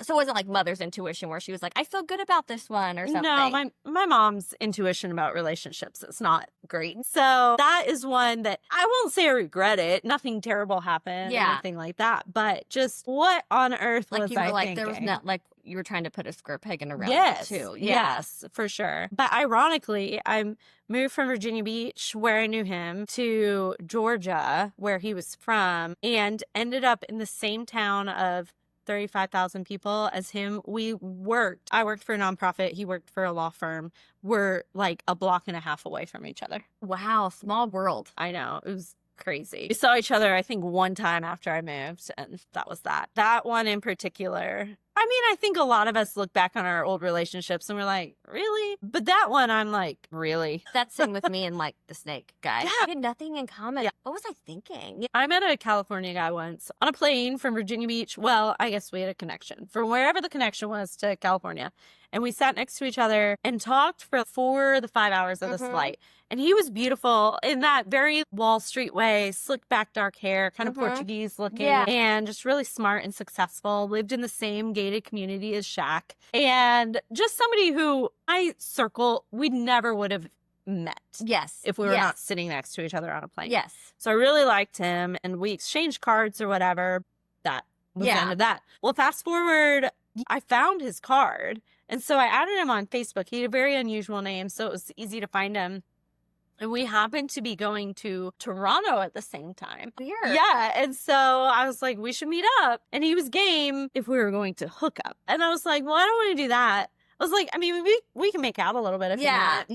So it wasn't like mother's intuition where she was like, I feel good about this one or something. No, my mom's intuition about relationships is not great. So that is one that I won't say I regret it. Nothing terrible happened or anything like that. But just what on earth was I thinking? There was not like you were trying to put a square peg in a round too. Yes, for sure. But ironically, I moved from Virginia Beach, where I knew him, to Georgia, where he was from, and ended up in the same town of 35,000 people as him. I worked for a nonprofit. He worked for a law firm. We're like a block and a half away from each other. Wow. Small world. I know. It was crazy. We saw each other, I think, one time after I moved, and that was that. That one in particular. I mean, I think a lot of us look back on our old relationships and we're like, really? But that one, I'm like, really? That's same with me and like the snake guy. Yeah. We had nothing in common. Yeah. What was I thinking? I met a California guy once on a plane from Virginia Beach. Well, I guess we had a connection from wherever the connection was to California. And we sat next to each other and talked for the 5 hours of this flight. And he was beautiful in that very Wall Street way, slick back dark hair, kind of Portuguese looking, and just really smart and successful. Lived in the same gated community as Shaq. And just somebody who we never would have met. Yes. If we were not sitting next to each other on a plane. Yes. So I really liked him, and we exchanged cards or whatever. That was the end of that. Well, fast forward, I found his card. And so I added him on Facebook. He had a very unusual name, so it was easy to find him. And we happened to be going to Toronto at the same time. Weird. Yeah. And so I was like, we should meet up. And he was game if we were going to hook up. And I was like, well, I don't want to do that. I was like, I mean, we can make out a little bit if you want.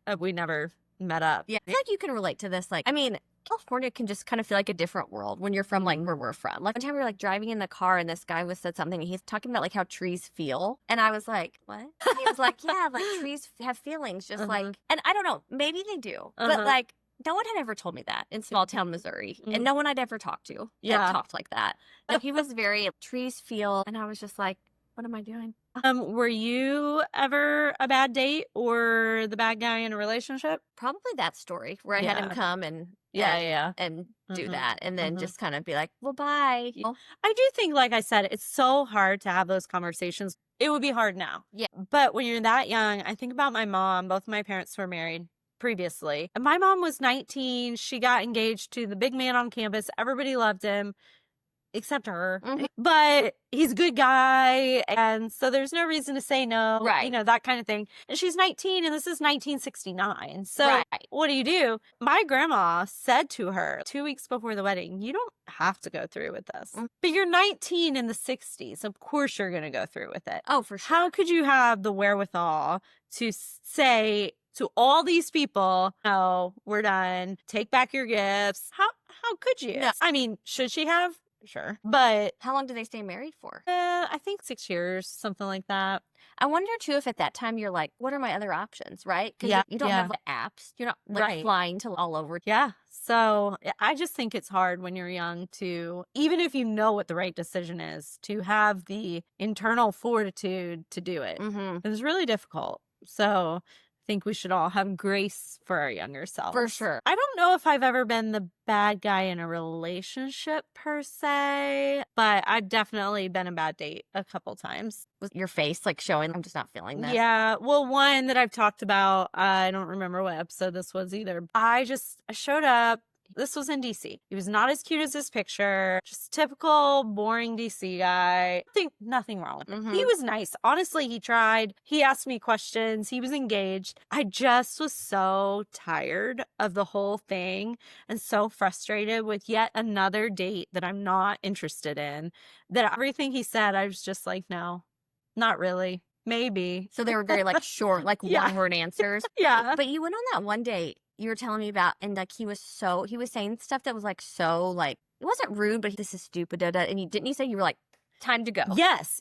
But we never met up. Yeah. I feel like you can relate to this. Like, I mean, California can just kind of feel like a different world when you're from like where we're from. Like one time we were like driving in the car and this guy said something and he's talking about like how trees feel. And I was like, what? And he was like, yeah, like trees have feelings just like, and I don't know, maybe they do, but like no one had ever told me that in small town Missouri and no one I'd ever talked to had talked like that. So he was very trees feel. And I was just like, what am I doing? Were you ever a bad date or the bad guy in a relationship? Probably that story where I had him come and do that and then just kind of be like, well, bye. I do think, like I said, it's so hard to have those conversations. It would be hard now. Yeah. But when you're that young, I think about my mom. Both of my parents were married previously. And my mom was 19. She got engaged to the big man on campus. Everybody loved him. except her. Mhm. But he's a good guy. And so there's no reason to say no, Right. you know, that kind of thing. And she's 19 and this is 1969. So Right. what do? My grandma said to her 2 weeks before the wedding, you don't have to go through with this. Mm. But you're 19 in the 60s. Of course you're going to go through with it. Oh, for sure. How could you have the wherewithal to say to all these people, no, we're done. Take back your gifts. How could you? No. I mean, should she have? Sure. But How long did they stay married for? I think 6 years, something like that. I wonder too if at that time you're like, what are my other options, right? Because Yeah, you don't yeah. have like, apps. You're not like Right. flying to all over. Yeah. So I just think it's hard when you're young to, even if you know what the right decision is, to have the internal fortitude to do it. Mm-hmm. It's really difficult. So I think we should all have grace for our younger selves. For sure. I don't know if I've ever been the bad guy in a relationship per se, but I've definitely been a bad date a couple times. Was your face like showing, I'm just not feeling this? Yeah. Well, one that I've talked about, I don't remember what episode this was either. I showed up. This was in DC. He was not as cute as his picture. Just typical boring DC guy. Nothing wrong with him. Mhm. He was nice. Honestly, he tried. He asked me questions. He was engaged. I just was so tired of the whole thing and so frustrated with yet another date that I'm not interested in, that everything he said, I was just like, no, not really. Maybe. So they were very like short, like Yeah. one-word answers. Yeah. But you went on that one date you were telling me about, and like he was saying stuff that was like so like, it wasn't rude, but this is stupid, and you say you were like, time to go. Yes.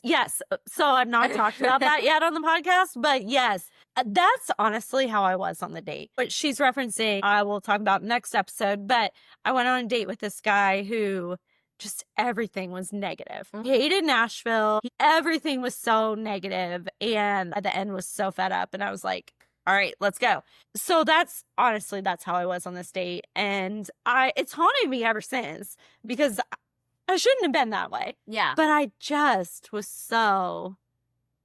So I'm not talking about that yet on the podcast, but yes, that's honestly how I was on the date. But she's referencing, I will talk about next episode, but I went on a date with this guy who just everything was negative. Mhm. Hated Nashville. Everything was so negative, and at the end was so fed up. And I was like, all right, let's go. So that's how I was on this date. And it's haunted me ever since, because I shouldn't have been that way. Yeah. But I just was so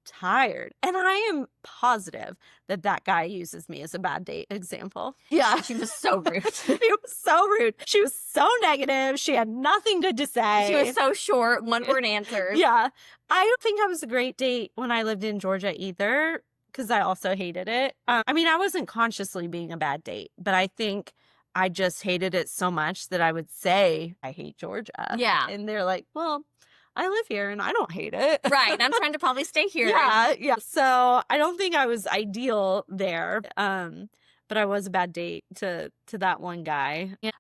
tired. And I am positive that guy uses me as a bad date example. Yeah. She was so rude. She was so rude. She was so negative. She had nothing good to say. She was so short, one-word answers. Yeah. I don't think I was a great date when I lived in Georgia either, because I also hated it. I mean, I wasn't consciously being a bad date, but I think I just hated it so much that I would say, I hate Georgia. Yeah. And they're like, well, I live here and I don't hate it. Right. And I'm trying to probably stay here. Yeah. So I don't think I was ideal there. But I was a bad date to that one guy. Yeah.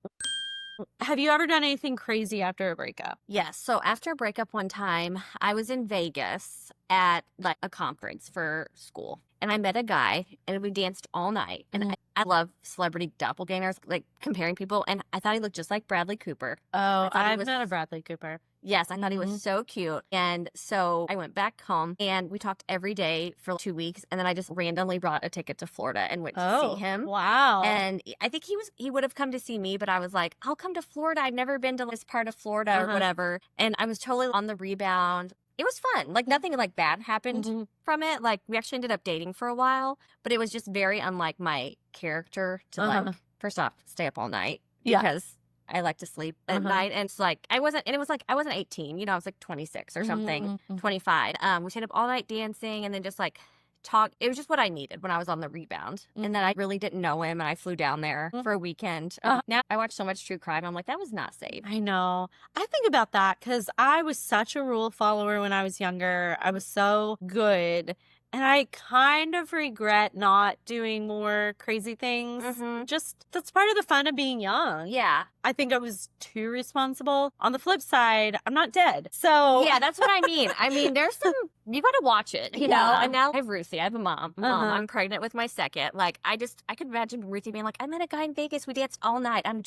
Have you ever done anything crazy after a breakup? Yes. So after a breakup one time, I was in Vegas at like a conference for school, and I met a guy, and we danced all night. And I love celebrity doppelgangers, like comparing people. And I thought he looked just like Bradley Cooper. Oh, thought he I'm was- not a Bradley Cooper. Yes, I thought he was so cute. And so I went back home, and we talked every day for 2 weeks. And then I just randomly bought a ticket to Florida and went to see him. Wow. And I think he would have come to see me, but I was like, I'll come to Florida. I've never been to this part of Florida or whatever. And I was totally on the rebound. It was fun. Like nothing like bad happened from it. Like we actually ended up dating for a while, but it was just very unlike my character to like, first off, stay up all night because I like to sleep at night. And it's like, I wasn't 18, I was like 26 or something, 25. We stayed up all night dancing and then just like talk. It was just what I needed when I was on the rebound. And then I really didn't know him, and I flew down there for a weekend. Now I watch so much true crime. I'm like, that was not safe. I know. I think about that because I was such a rule follower when I was younger. I was so good. And I kind of regret not doing more crazy things. Just that's part of the fun of being young. Yeah. I think I was too responsible. On the flip side, I'm not dead. So yeah, that's what I mean. I mean, there's some, you got to watch it, you know? And now I have Ruthie. I have a mom. I'm pregnant with my second. Like, I could imagine Ruthie being like, I met a guy in Vegas. We danced all night. I'm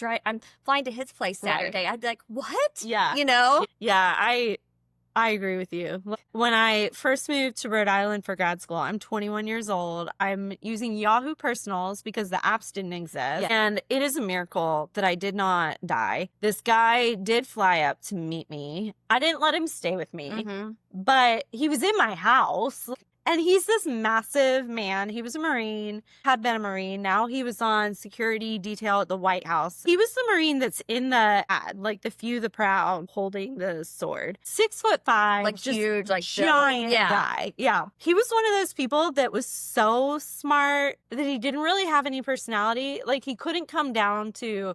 flying to his place Saturday. I'd be like, what? Yeah. You know? Yeah, I agree with you. When I first moved to Rhode Island for grad school, I'm 21 years old. I'm using Yahoo Personals because the apps didn't exist. And it is a miracle that I did not die. This guy did fly up to meet me. I didn't let him stay with me, but he was in my house. And he's this massive man. He was a Marine, had been a Marine. Now he was on security detail at the White House. He was the Marine that's in the ad, like the Few the Proud holding the sword. 6'5", Like just huge, like giant yeah. guy. Yeah. He was one of those people that was so smart that he didn't really have any personality. Like he couldn't come down to,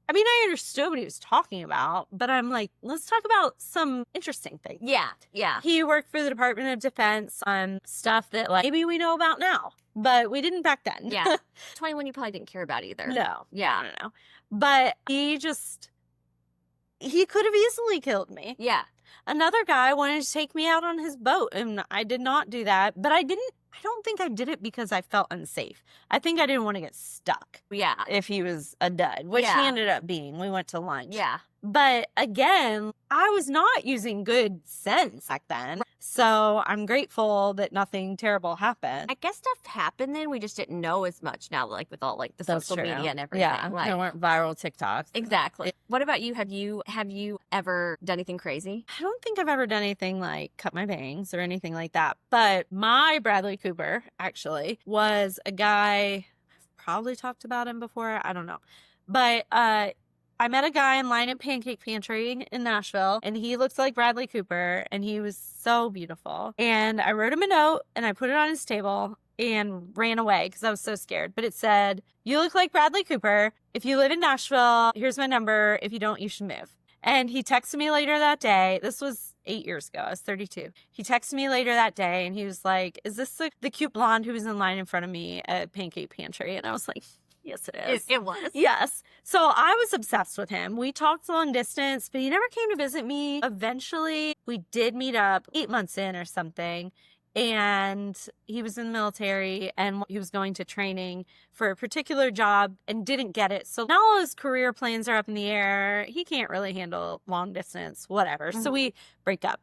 I mean, I understood what he was talking about, but I'm like, let's talk about some interesting things. Yeah, yeah. He worked for the Department of Defense on stuff that like maybe we know about now, but we didn't back then. Yeah. 21 you probably didn't care about either. No. Yeah. No. But he could have easily killed me. Yeah. Another guy wanted to take me out on his boat, and I did not do that, but I don't think I did it because I felt unsafe. I think I didn't want to get stuck. Yeah. If he was a dud, which he ended up being. We went to lunch. Yeah. But again, I was not using good sense back then. So I'm grateful that nothing terrible happened. I guess stuff happened then. We just didn't know as much now, like with all like the That's social true. media and everything. Yeah, Like, there weren't viral TikToks. exactly. What about you? Have you ever done anything crazy? I don't think I've ever done anything like cut my bangs or anything like that. But my Bradley Cooper actually was a guy, I've probably talked about him before, I don't know. But I met a guy in line at Pancake Pantry in Nashville, and he looked like Bradley Cooper, and he was so beautiful. And I wrote him a note, and I put it on his table and ran away because I was so scared. But it said, "You look like Bradley Cooper. If you live in Nashville, here's my number. If you don't, you should move." And he texted me later that day. This was 8 years ago. I was 32. He texted me later that day, and he was like, "Is this the cute blonde who was in line in front of me at Pancake Pantry?" And I was like, yes, it is. It was. Yes. So I was obsessed with him. We talked long distance, but he never came to visit me. Eventually, we did meet up 8 months in or something. And he was in the military and he was going to training for a particular job and didn't get it. So now all his career plans are up in the air. He can't really handle long distance, whatever. So we break up.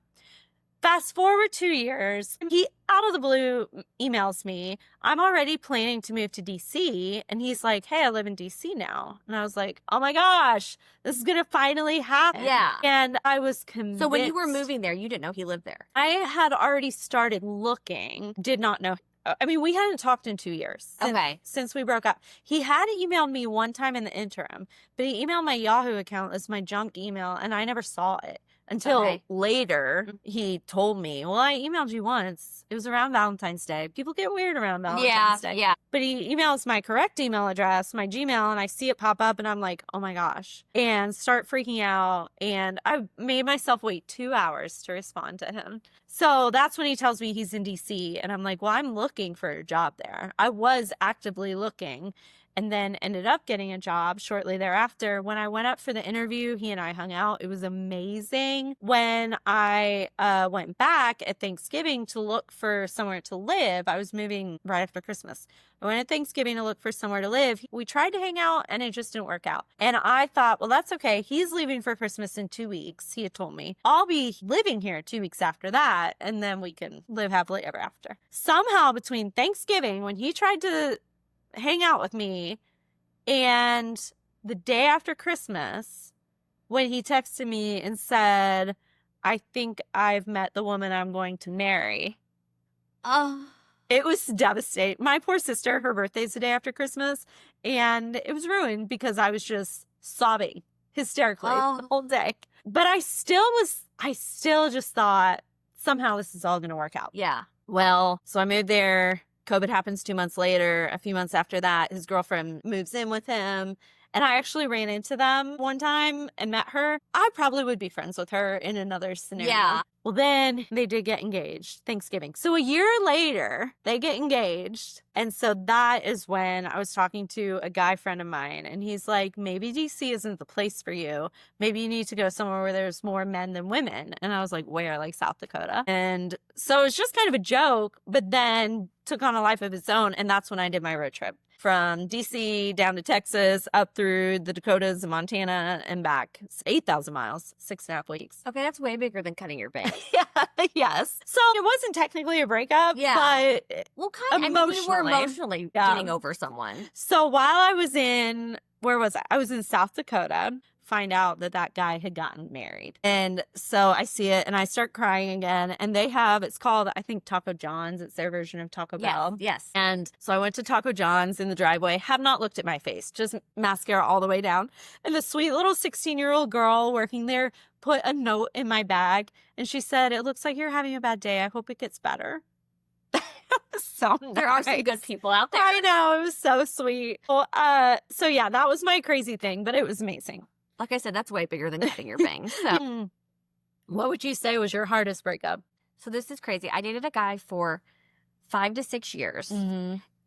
Fast forward 2 years, he out of the blue emails me. I'm already planning to move to DC. And he's like, "Hey, I live in DC now." And I was like, oh my gosh, this is going to finally happen. Yeah. And I was convinced. So when you were moving there, you didn't know he lived there. I had already started looking, did not know. I mean, we hadn't talked in 2 years since we broke up. He had emailed me one time in the interim, but he emailed my Yahoo account as my junk email, and I never saw it. Until later, he told me, "Well, I emailed you once. It was around Valentine's Day." People get weird around Valentine's Day. Yeah. But he emails my correct email address, my Gmail, and I see it pop up, and I'm like, oh my gosh. And start freaking out. And I made myself wait 2 hours to respond to him. So that's when he tells me he's in DC. And I'm like, well, I'm looking for a job there. I was actively looking. And then ended up getting a job shortly thereafter. When I went up for the interview, he and I hung out. It was amazing. When I went back at Thanksgiving to look for somewhere to live, I was moving right after Christmas. I went at Thanksgiving to look for somewhere to live. We tried to hang out and it just didn't work out. And I thought, well, that's okay. He's leaving for Christmas in 2 weeks. He had told me I'll be living here 2 weeks after that. And then we can live happily ever after. Somehow between Thanksgiving, when he tried to hang out with me, and the day after Christmas, when he texted me and said, "I think I've met the woman I'm going to marry." Oh. It was devastating. My poor sister, her birthday's the day after Christmas, and it was ruined because I was just sobbing hysterically the whole day. But I still just thought somehow this is all going to work out. Yeah. Well, so I moved there. COVID happens 2 months later. A few months after that, his girlfriend moves in with him. And I actually ran into them one time and met her. I probably would be friends with her in another scenario. Yeah. Well, then they did get engaged Thanksgiving. So a year later, they get engaged. And so that is when I was talking to a guy friend of mine. And he's like, maybe DC isn't the place for you. Maybe you need to go somewhere where there's more men than women. And I was like, where? Like South Dakota. And so it's just kind of a joke, but then took on a life of its own. And that's when I did my road trip. From DC down to Texas, up through the Dakotas and Montana and back. It's 8,000 miles, 6.5 weeks. Okay, that's way bigger than cutting your bangs. Yeah, yes. So it wasn't technically a breakup, but well, kind of. I mean, we were emotionally Yeah. getting over someone. So while I was in, where was I? I was in South Dakota find out that that guy had gotten married. And so I see it and I start crying again. And they have, it's called, I think, Taco John's. It's their version of Taco Bell. Yes. And so I went to Taco John's in the driveway, have not looked at my face, just mascara all the way down. And the sweet little 16-year-old girl working there put a note in my bag. And she said, "It looks like you're having a bad day. I hope it gets better." So nice. There are some good people out there. I know. It was so sweet. Well, so yeah, that was my crazy thing, but it was amazing. Like I said, that's way bigger than getting your bangs. So. What would you say was your hardest breakup? So this is crazy. I dated a guy for 5 to 6 years.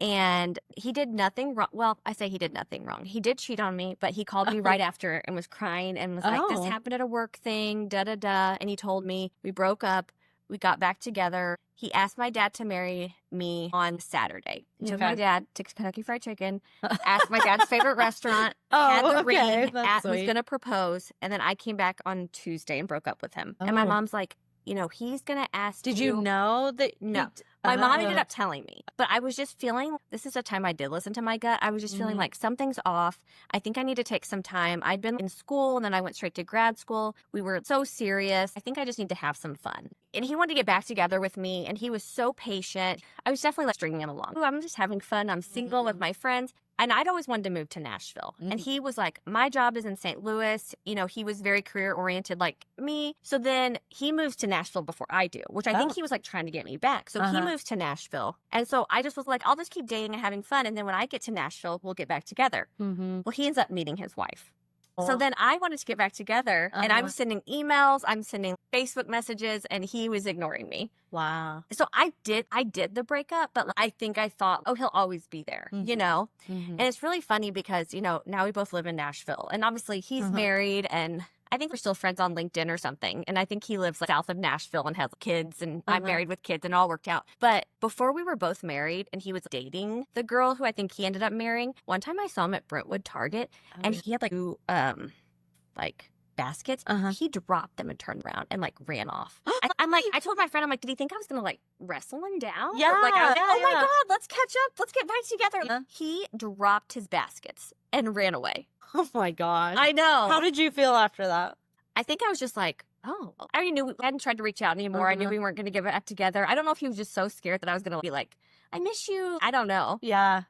And he did nothing wrong. Well, I say he did nothing wrong. He did cheat on me, but he called me right after and was crying and was like, "This happened at a work thing, da-da-da." And he told me we broke up. We got back together. He asked my dad to marry me on Saturday. He took my dad to Kentucky Fried Chicken, asked my dad's favorite restaurant, had the ring, was going to propose. And then I came back on Tuesday and broke up with him. And my mom's like, you know, he's going to ask Did you know that? No. My mom ended up telling me, but I was just feeling, this is a time I did listen to my gut. I was just feeling like something's off. I think I need to take some time. I'd been in school and then I went straight to grad school. We were so serious. I think I just need to have some fun. And he wanted to get back together with me and he was so patient. I was definitely like stringing him along. "Ooh, I'm just having fun. I'm single with my friends." And I'd always wanted to move to Nashville. And he was like, "My job is in St. Louis." You know, he was very career oriented like me. So then he moves to Nashville before I do, which I think he was like trying to get me back. So he moves to Nashville. And so I just was like, I'll just keep dating and having fun. And then when I get to Nashville, we'll get back together. Well, he ends up meeting his wife. So then I wanted to get back together and I'm sending emails, I'm sending Facebook messages, and he was ignoring me. Wow. So I did the breakup, but I think I thought, oh, he'll always be there, you know? And it's really funny because, you know, now we both live in Nashville and obviously he's married and I think we're still friends on LinkedIn or something. And I think he lives like south of Nashville and has kids and I'm married with kids and it all worked out. But before we were both married and he was dating the girl who I think he ended up marrying, one time I saw him at Brentwood Target and he had like two baskets. He dropped them and turned around and like ran off. I'm like, I told my friend, I'm like, did he think I was gonna like wrestle him down? Yeah. Like, I was like, oh my God, let's catch up. Let's get back together. He dropped his baskets and ran away. Oh my God. I know. How did you feel after that? I think I was just like, oh, I already knew we hadn't tried to reach out anymore. I knew we weren't going to get back together. I don't know if he was just so scared that I was going to be like, "I miss you." I don't know. Yeah.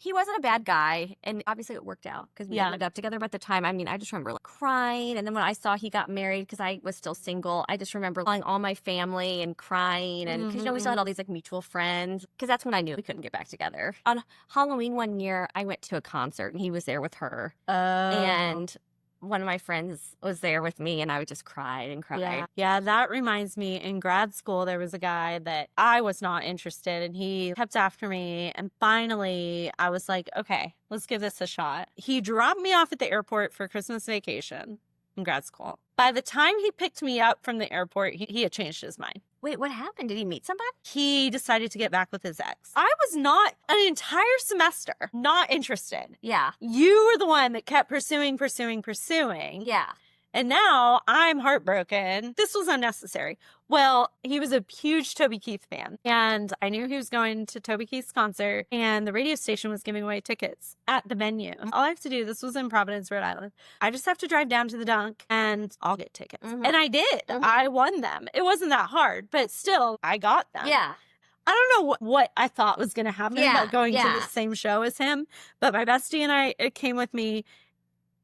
He wasn't a bad guy. And obviously it worked out because we ended up together. But at the time, I mean, I just remember like crying. And then when I saw he got married, because I was still single, I just remember calling all my family and crying. And because, you know, we still had all these like mutual friends. Because that's when I knew we couldn't get back together. On Halloween one year, I went to a concert and he was there with her. And one of my friends was there with me and I would just cry and cry. Yeah, that reminds me, in grad school, there was a guy that I was not interested and he kept after me. And finally, I was like, okay, let's give this a shot. He dropped me off at the airport for Christmas vacation in grad school. By the time he picked me up from the airport, he had changed his mind. Wait, what happened? Did he meet somebody? He decided to get back with his ex. I was not an entire semester not interested. Yeah. You were the one that kept pursuing. Yeah. And now I'm heartbroken. This was unnecessary. Well, he was a huge Toby Keith fan. And I knew he was going to Toby Keith's concert. And the radio station was giving away tickets at the venue. All I have to do, this was in Providence, Rhode Island. I just have to drive down to the Dunk and I'll get tickets. And I did. I won them. It wasn't that hard. But still, I got them. Yeah. I don't know what I thought was going to happen about going to the same show as him. But my bestie and I, it came with me.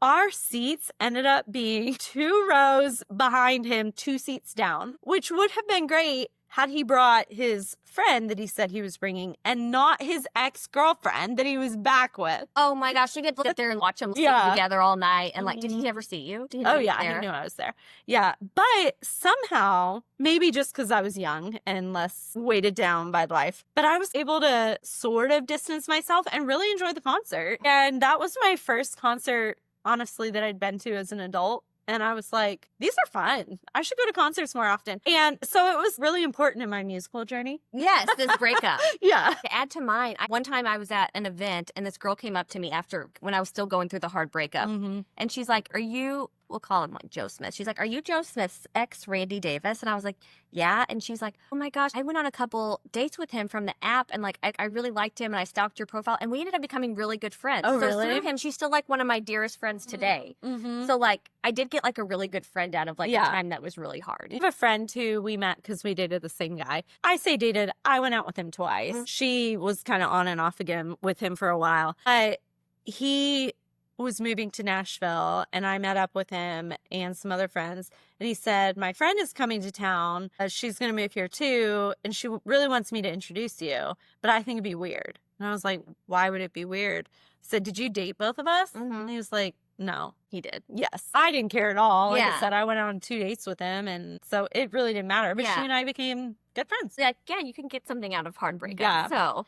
Our seats ended up being 2 rows behind him, 2 seats down, which would have been great had he brought his friend that he said he was bringing and not his ex-girlfriend that he was back with. Oh my gosh, you could sit there and watch them sit together all night. And like, did he ever see you? Did he know he knew I was there. Yeah, but somehow, maybe just because I was young and less weighted down by life, but I was able to sort of distance myself and really enjoy the concert. And that was my first concert, honestly, that I'd been to as an adult. And I was like, these are fun. I should go to concerts more often. And so it was really important in my musical journey. Yes, this breakup. Yeah. To add to mine, one time I was at an event and this girl came up to me after when I was still going through the hard breakup. And she's like, "Are you we'll call him like Joe Smith. She's like, are you Joe Smith's ex Randy Davis? And I was like, yeah. And she's like, oh my gosh, I went on a couple dates with him from the app, and like I really liked him, and I stalked your profile, and we ended up becoming really good friends. Oh, so really? through him, she's still like one of my dearest friends today. Mm-hmm. So like I did get like a really good friend out of like Yeah. a time that was really hard. I have a friend who we met because we dated the same guy. I say dated, I went out with him twice. Mhm. She was kind of on and off again with him for a while. But he was moving to Nashville, and I met up with him and some other friends. And he said, my friend is coming to town. She's going to move here too. And she really wants me to introduce you. But I think it'd be weird. And I was like, why would it be weird? I said, did you date both of us? Mhm. And he was like, no. He did. Yes. I didn't care at all. Like I Yeah. said, I went on 2 dates with him, and so it really didn't matter. But she Yeah. and I became good friends. Like, yeah, you can get something out of heartbreak. Yeah. So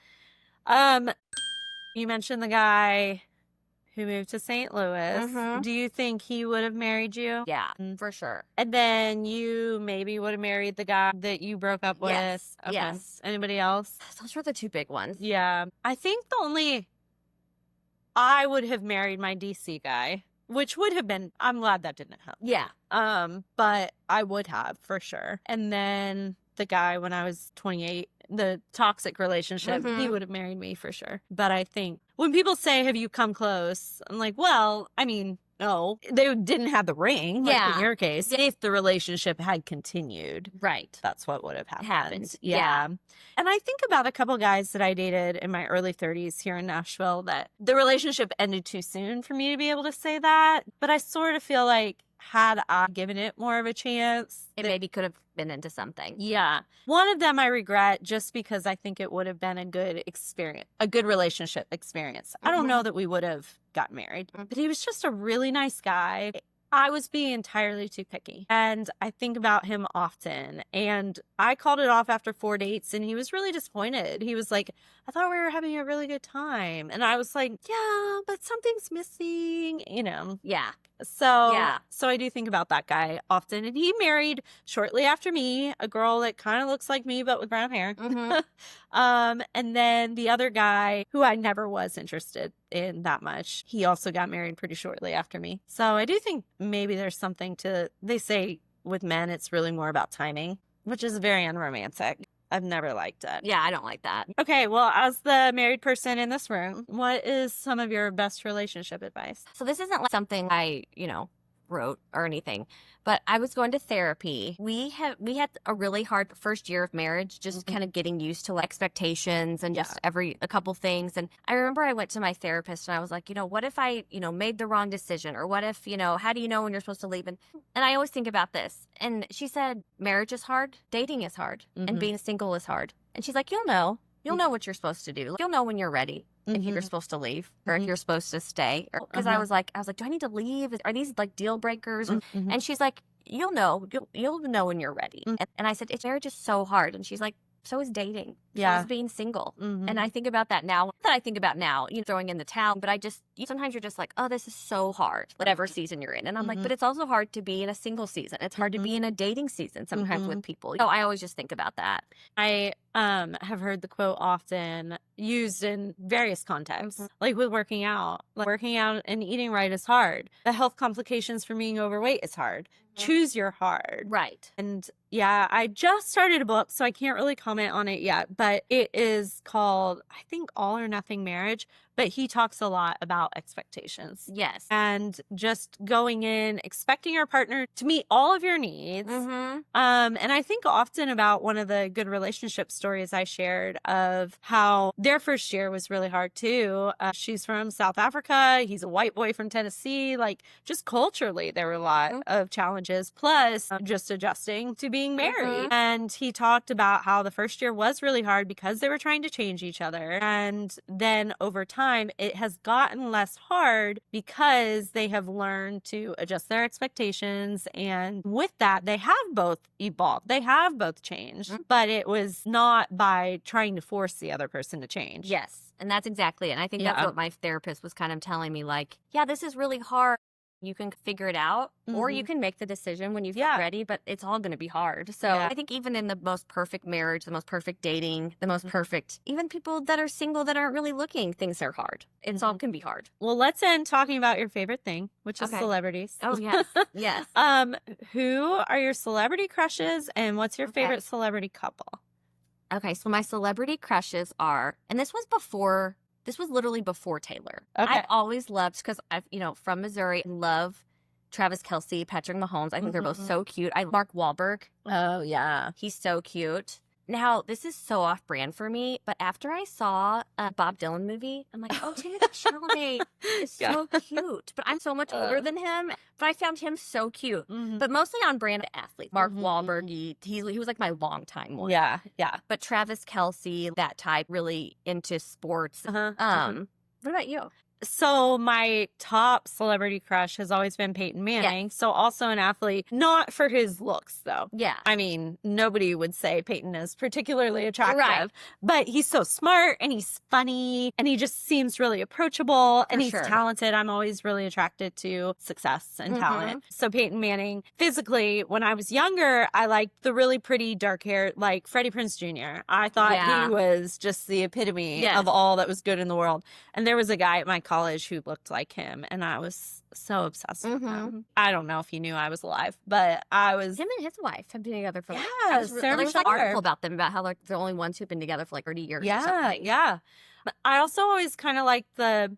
You mentioned the guy who moved to St. Louis. Mhm. Do you think he would have married you? yeah, for sure. And then you maybe would have married the guy that you broke up with? Yes. Okay. Yes. Anybody else? Those were the two big ones. Yeah. I think I would have married my DC guy, which would have been, I'm glad that didn't happen. Yeah. But I would have for sure. And then the guy when I was 28, the toxic relationship, he Mhm. would have married me for sure. But I think when people say, have you come close? I'm like, well, I mean, no, they didn't have the ring. Like Yeah. in your case, if the relationship had continued, Right. that's what would have happened. Happened. Yeah. Yeah. And I think about a couple guys that I dated in my early 30s here in Nashville that the relationship ended too soon for me to be able to say that. But I sort of feel like had I given it more of a chance, It maybe could have been into something. yeah. One of them I regret just because I think it would have been a good experience, a good relationship experience. I don't Mhm. know that we would have got married, Mhm. but he was just a really nice guy. I was being entirely too picky, and I think about him often. And I called it off after 4 dates, and he was really disappointed. He was like, I thought we were having a really good time. And I was like, yeah, but something's missing, you know. Yeah. So, Yeah. so I do think about that guy often. And he married shortly after me, a girl that kind of looks like me, but with brown hair. Mhm. And then the other guy who I never was interested in that much, he also got married pretty shortly after me. So I do think maybe there's something to, they say with men, it's really more about timing, which is very unromantic. I've never liked it. Yeah, I don't like that. Okay, well, as the married person in this room, what is some of your best relationship advice? So this isn't like something I, wrote or anything, but I was going to therapy. We had a really hard first year of marriage, just Mhm. kind of getting used to like expectations and Yeah. just a couple things. And I remember I went to my therapist and I was like, what if I, made the wrong decision, or what if, how do you know when you're supposed to leave? And I always think about this. And she said, marriage is hard, dating is hard, Mhm. and being single is hard. And she's like, you'll know what you're supposed to do. You'll know when you're ready. If you're Mhm. supposed to leave or if Mhm. you're supposed to stay, because I Uh-huh. was like, do I need to leave? Are these like deal breakers? Mhm. And she's like, you'll know when you're ready. Mm. And I said, it's marriage is so hard. And she's like, so is dating. So Yeah. is being single. Mhm. And I think about that now. That I think about now, throwing in the towel. But sometimes you're just like, oh, this is so hard, whatever season you're in. And I'm like, Mhm. but it's also hard to be in a single season. It's hard to be in a dating season sometimes Mhm. with people. So I always just think about that. I have heard the quote often used in various contexts, Mhm. like with working out. Like working out and eating right is hard. The health complications from being overweight is hard. Mhm. Choose your hard. Right. And yeah, I just started a book, so I can't really comment on it yet, but it is called, I think, All or Nothing Marriage. But he talks a lot about expectations Yes. and just going in, expecting your partner to meet all of your needs. Mm-hmm. And I think often about one of the good relationship stories I shared of how their first year was really hard too. She's from South Africa. He's a white boy from Tennessee. Like just culturally, there were a lot of challenges, plus just adjusting to being married. Mhm. And he talked about how the first year was really hard because they were trying to change each other. And then over time, it has gotten less hard because they have learned to adjust their expectations. And with that, they have both evolved. They have both changed, but it was not by trying to force the other person to change. Yes. And that's exactly it. And I think that's Yeah. what my therapist was kind of telling me, like, yeah, this is really hard. you can figure it out, or you can make the decision when you feel ready, but it's all going to be hard. So I think even in the most perfect marriage, the most perfect dating, the most perfect, even people that are single that aren't really looking, things are hard. It's all can be hard. Well, let's end talking about your favorite thing, which is celebrities. Oh, yes. Yes. Who are your celebrity crushes, and what's your favorite celebrity couple? Okay, so my celebrity crushes are, and this was literally before Taylor. Okay. I've always loved, because I've, from Missouri, love Travis Kelce, Patrick Mahomes. I think they're both so cute. Mark Wahlberg. Oh, yeah. He's so cute. Now, this is so off brand for me, but after I saw a Bob Dylan movie, I'm like, oh, Timothée Chalamet is so cute. But I'm so much older than him, but I found him so cute. But mostly on brand athlete. Mark Wahlberg, he was like my longtime one. Yeah, yeah. But Travis Kelce, that type, really into sports. What about you? So my top celebrity crush has always been Peyton Manning. Yes. So also an athlete, not for his looks though. Yeah. I mean, nobody would say Peyton is particularly attractive, Right. but he's so smart and he's funny and he just seems really approachable and he's sure. talented. I'm always really attracted to success and talent. So Peyton Manning, physically, when I was younger, I liked the really pretty dark hair, like Freddie Prinze Jr. I thought he was just the epitome of all that was good in the world. And there was a guy at my college who looked like him, and I was so obsessed with him. I don't know if he knew I was alive, but I was. Him and his wife have been together for Sarah there was an Michelle article about them, about how they're the only ones who've been together for like 30 years. Yeah. But I also always kind of like the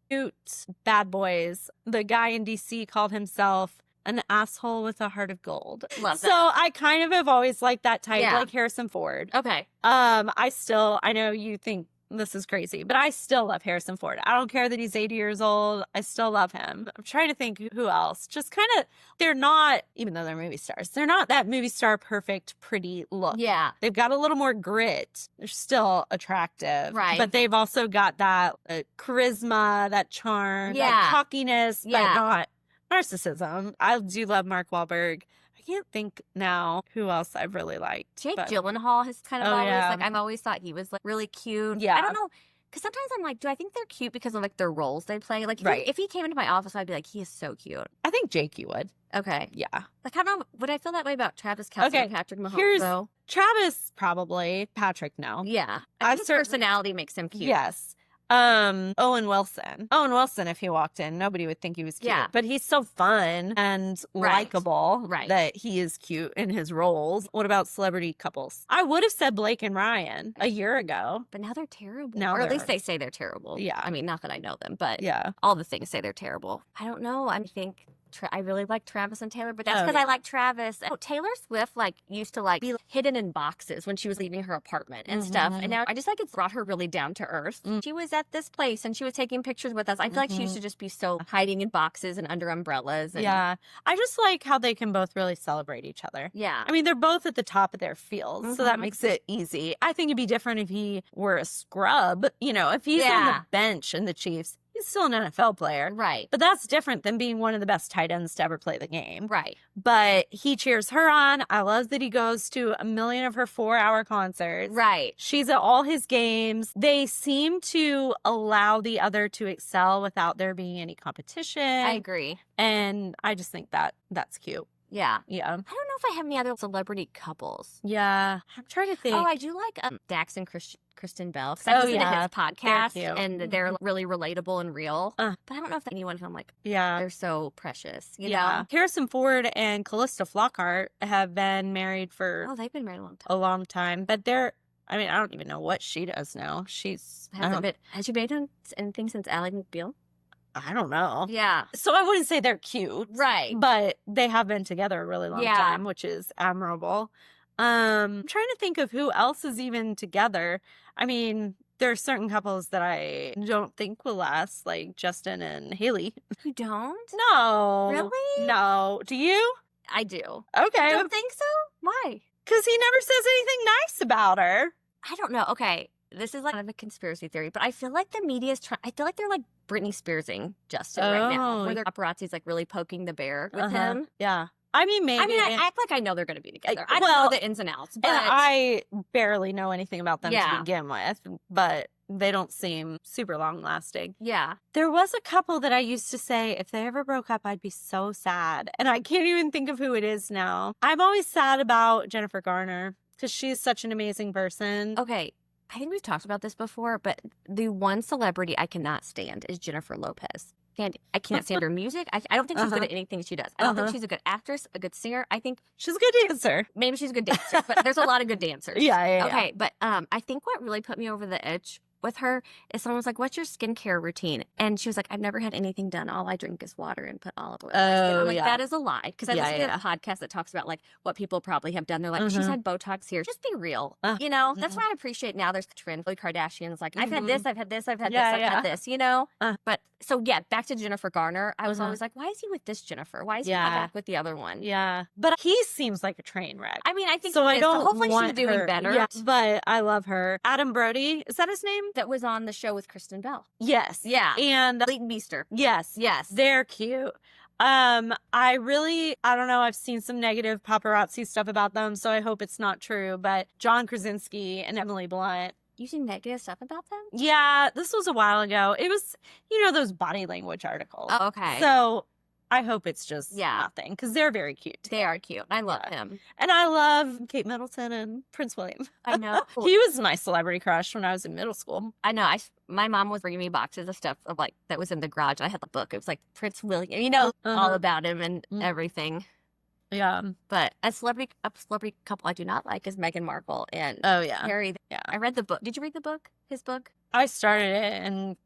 cute bad boys. The guy in DC called himself an asshole with a heart of gold. Love that. So I kind of have always liked that type, like Harrison Ford. Okay. I know you think this is crazy, but I still love Harrison Ford. I don't care that he's 80 years old. I still love him. I'm trying to think who else. Just kind of, they're not, even though they're movie stars, they're not that movie star perfect, pretty look. Yeah. They've got a little more grit. They're still attractive. Right. But they've also got that charisma, that charm, that cockiness, but not narcissism. I do love Mark Wahlberg. I can't think now who else I've really liked. Jake Gyllenhaal has kind of always, like, I've always thought he was like really cute. Yeah. I don't know. Because sometimes I'm like, do I think they're cute because of like their roles they play? Like, if he came into my office, I'd be like, he is so cute. I think Jake, you would. Okay. Yeah. Like, I don't know. Would I feel that way about Travis Kelce and Patrick Mahomes, though? Travis, probably. Patrick, no. Yeah. I think his personality makes him cute. Yes. Owen Wilson. Owen Wilson, if he walked in, nobody would think he was cute. Yeah. But he's so fun and likable that he is cute in his roles. What about celebrity couples? I would have said Blake and Ryan a year ago. But now they're terrible. Now or at least they say they're terrible. Yeah. I mean, not that I know them, but yeah, all the things say they're terrible. I don't know. I think I really like Travis and Taylor, but that's because I like Travis. Taylor Swift used to be hidden in boxes when she was leaving her apartment and stuff. And now I just it's brought her really down to earth. She was at this place and she was taking pictures with us. I feel like she used to just be so hiding in boxes and under umbrellas. And, I just like how they can both really celebrate each other. Yeah. I mean, they're both at the top of their fields, so that makes it easy. I think it'd be different if he were a scrub. If he's on the bench in the Chiefs, he's still an NFL player. Right. But that's different than being one of the best tight ends to ever play the game. Right. But he cheers her on. I love that he goes to 1 million of her 4-hour concerts. Right. She's at all his games. They seem to allow the other to excel without there being any competition. I agree. And I just think that that's cute. Yeah. Yeah. I don't know if I have any other celebrity couples. Yeah. I'm trying to think. Oh, I do like Dax and Kristen Bell. Because I listen to his podcast and they're really relatable and real. But I don't know if anyone who I'm like, they're so precious. You know? Harrison Ford and Callista Flockhart have been married for they've been married a long time. A long time. But I don't even know what she does now. Has she made anything since Ally McBeal? I don't know. Yeah. So I wouldn't say they're cute. Right. But they have been together a really long time, which is admirable. I'm trying to think of who else is even together. I mean, there are certain couples that I don't think will last, like Justin and Haley. You don't? No. Really? No. Do you? I do. Okay. You don't think so? Why? Because he never says anything nice about her. I don't know. Okay. This is kind of a conspiracy theory, but I feel like the media is I feel like they're like Britney Spearsing Justin right now. Where their paparazzi's like really poking the bear with him. Yeah. I mean, maybe. I mean, I act like I know they're going to be together. I don't know the ins and outs. But I barely know anything about them to begin with. But they don't seem super long lasting. Yeah. There was a couple that I used to say, if they ever broke up, I'd be so sad. And I can't even think of who it is now. I'm always sad about Jennifer Garner because she's such an amazing person. Okay. I think we've talked about this before, but the one celebrity I cannot stand is Jennifer Lopez. And I can't stand her music. I don't think she's good at anything she does. I don't think she's a good actress, a good singer. I think she's a good dancer. Maybe she's a good dancer, but there's a lot of good dancers. Yeah. Okay, but I think what really put me over the edge with her is someone was like, what's your skincare routine? And she was like, I've never had anything done. All I drink is water and put olive oil. I'm like, that is a lie. Because I listen to a podcast that talks about like what people probably have done. They're like, she's had Botox here. Just be real. You know, that's why I appreciate now there's the trend. The Kardashians, like, I've had this, I've had this, I've had this, I've had this, you know? But so yeah, back to Jennifer Garner. I was always like, why is he with this Jennifer? Why is he not back with the other one? Yeah. But he seems like a train wreck. I mean, I think so. I don't hopefully want she's doing her. better. Yeah, but I love her. Adam Brody, is that his name? That was on the show with Kristen Bell. Yes. Yeah. And Leighton Meester. Yes. They're cute. I don't know, I've seen some negative paparazzi stuff about them, so I hope it's not true, but John Krasinski and Emily Blunt. You see negative stuff about them? Yeah, this was a while ago. It was, those body language articles. Oh, okay. So I hope it's just nothing, because they're very cute. They are cute. I love him. And I love Kate Middleton and Prince William. I know. He was my celebrity crush when I was in middle school. I know. My mom was bringing me boxes of stuff of like that was in the garage. I had the book. It was like Prince William, all about him and everything. Yeah. But a celebrity couple I do not like is Meghan Markle and Harry. Yeah. I read the book. Did you read the book? His book? I started it and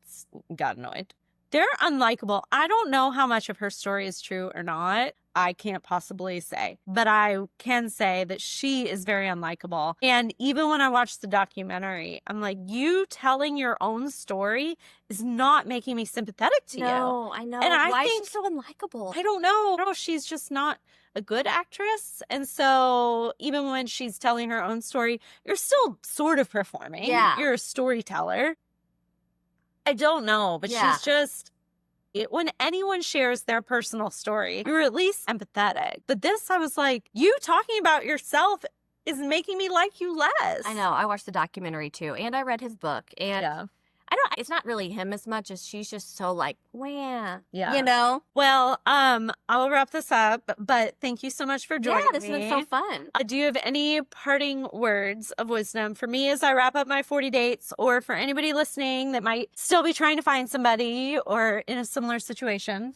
got annoyed. They're unlikable. I don't know how much of her story is true or not. I can't possibly say. But I can say that she is very unlikable. And even when I watched the documentary, I'm like, you telling your own story is not making me sympathetic to you. No, I know. And why is she so unlikable? I don't know. She's just not a good actress. And so even when she's telling her own story, you're still sort of performing. Yeah. You're a storyteller. I don't know, but she's just, when anyone shares their personal story, you're at least empathetic. But this, I was like, you talking about yourself is making me like you less. I know. I watched the documentary too, and I read his book, and it's not really him as much as she's just so like, wah, Well, I'll wrap this up, but thank you so much for joining me. Yeah, this has been so fun. Do you have any parting words of wisdom for me as I wrap up my 40 dates, or for anybody listening that might still be trying to find somebody or in a similar situation?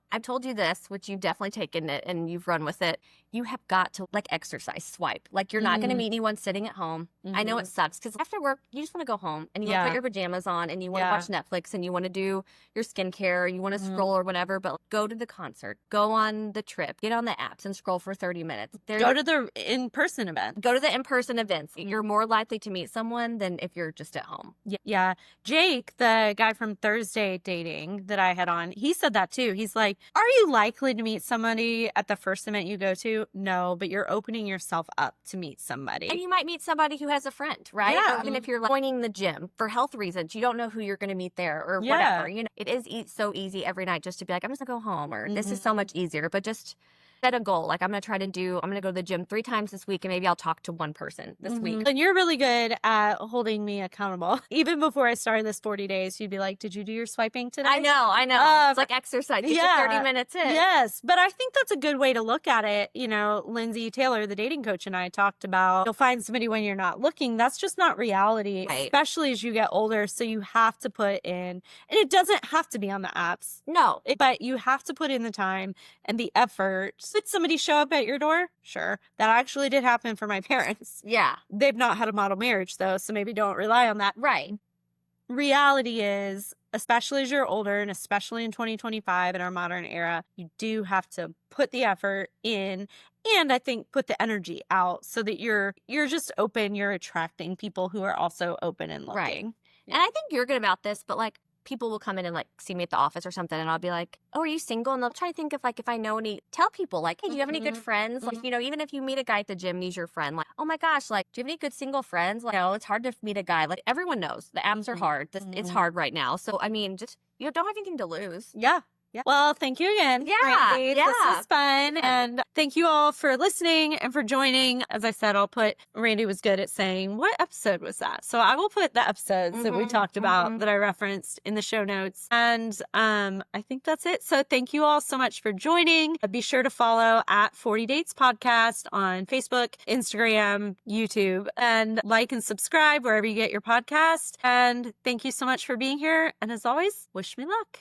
I've told you this, which you've definitely taken it and you've run with it. You have got to exercise, swipe. You're not going to meet anyone sitting at home. I know it sucks because after work, you just want to go home and you want to put your pajamas on and you want to watch Netflix and you want to do your skincare, you want to scroll or whatever, but go to the concert, go on the trip, get on the apps and scroll for 30 minutes. Go to the in-person event. Go to the in-person events. You're more likely to meet someone than if you're just at home. Yeah. Jake, the guy from Thursday Dating that I had on, he said that too. He's like, are you likely to meet somebody at the first event you go to? No, but you're opening yourself up to meet somebody. And you might meet somebody who has a friend, right? Yeah. Even if you're joining the gym for health reasons, you don't know who you're going to meet there or whatever. It is so easy every night just to be like, I'm just going to go home, or this is so much easier. But just set a goal. I'm going to go to the gym 3 times this week and maybe I'll talk to one person this week. And you're really good at holding me accountable. Even before I started this 40 days, you'd be like, did you do your swiping today? I know. It's like exercise. Get your 30 minutes in. Yes. But I think that's a good way to look at it. Lindsay Taylor, the dating coach, and I talked about, you'll find somebody when you're not looking. That's just not reality, especially as you get older. So you have to put in, and it doesn't have to be on the apps. No. But you have to put in the time and the effort. Did somebody show up at your door? Sure. That actually did happen for my parents. Yeah. They've not had a model marriage, though, so maybe don't rely on that. Right. Reality is, especially as you're older, and especially in 2025 in our modern era, you do have to put the effort in, and I think put the energy out so that you're just open, you're attracting people who are also open and looking. Right. Yeah. And I think you're good about this, but people will come in and see me at the office or something, and I'll be like, oh, are you single? And they'll try to think of if I know tell people hey, do you have any good friends? Even if you meet a guy at the gym and he's your friend, oh my gosh, do you have any good single friends? It's hard to meet a guy. Everyone knows the apps are hard. It's hard right now. So, just, you don't have anything to lose. Yeah. Yeah. Well, thank you again, Yeah, Randi. This yeah. was fun. And thank you all for listening and for joining. As I said, Randi was good at saying, what episode was that? So I will put the episodes that we talked about that I referenced in the show notes. And I think that's it. So thank you all so much for joining. Be sure to follow at 40 Dates Podcast on Facebook, Instagram, YouTube, and like and subscribe wherever you get your podcast. And thank you so much for being here. And as always, wish me luck.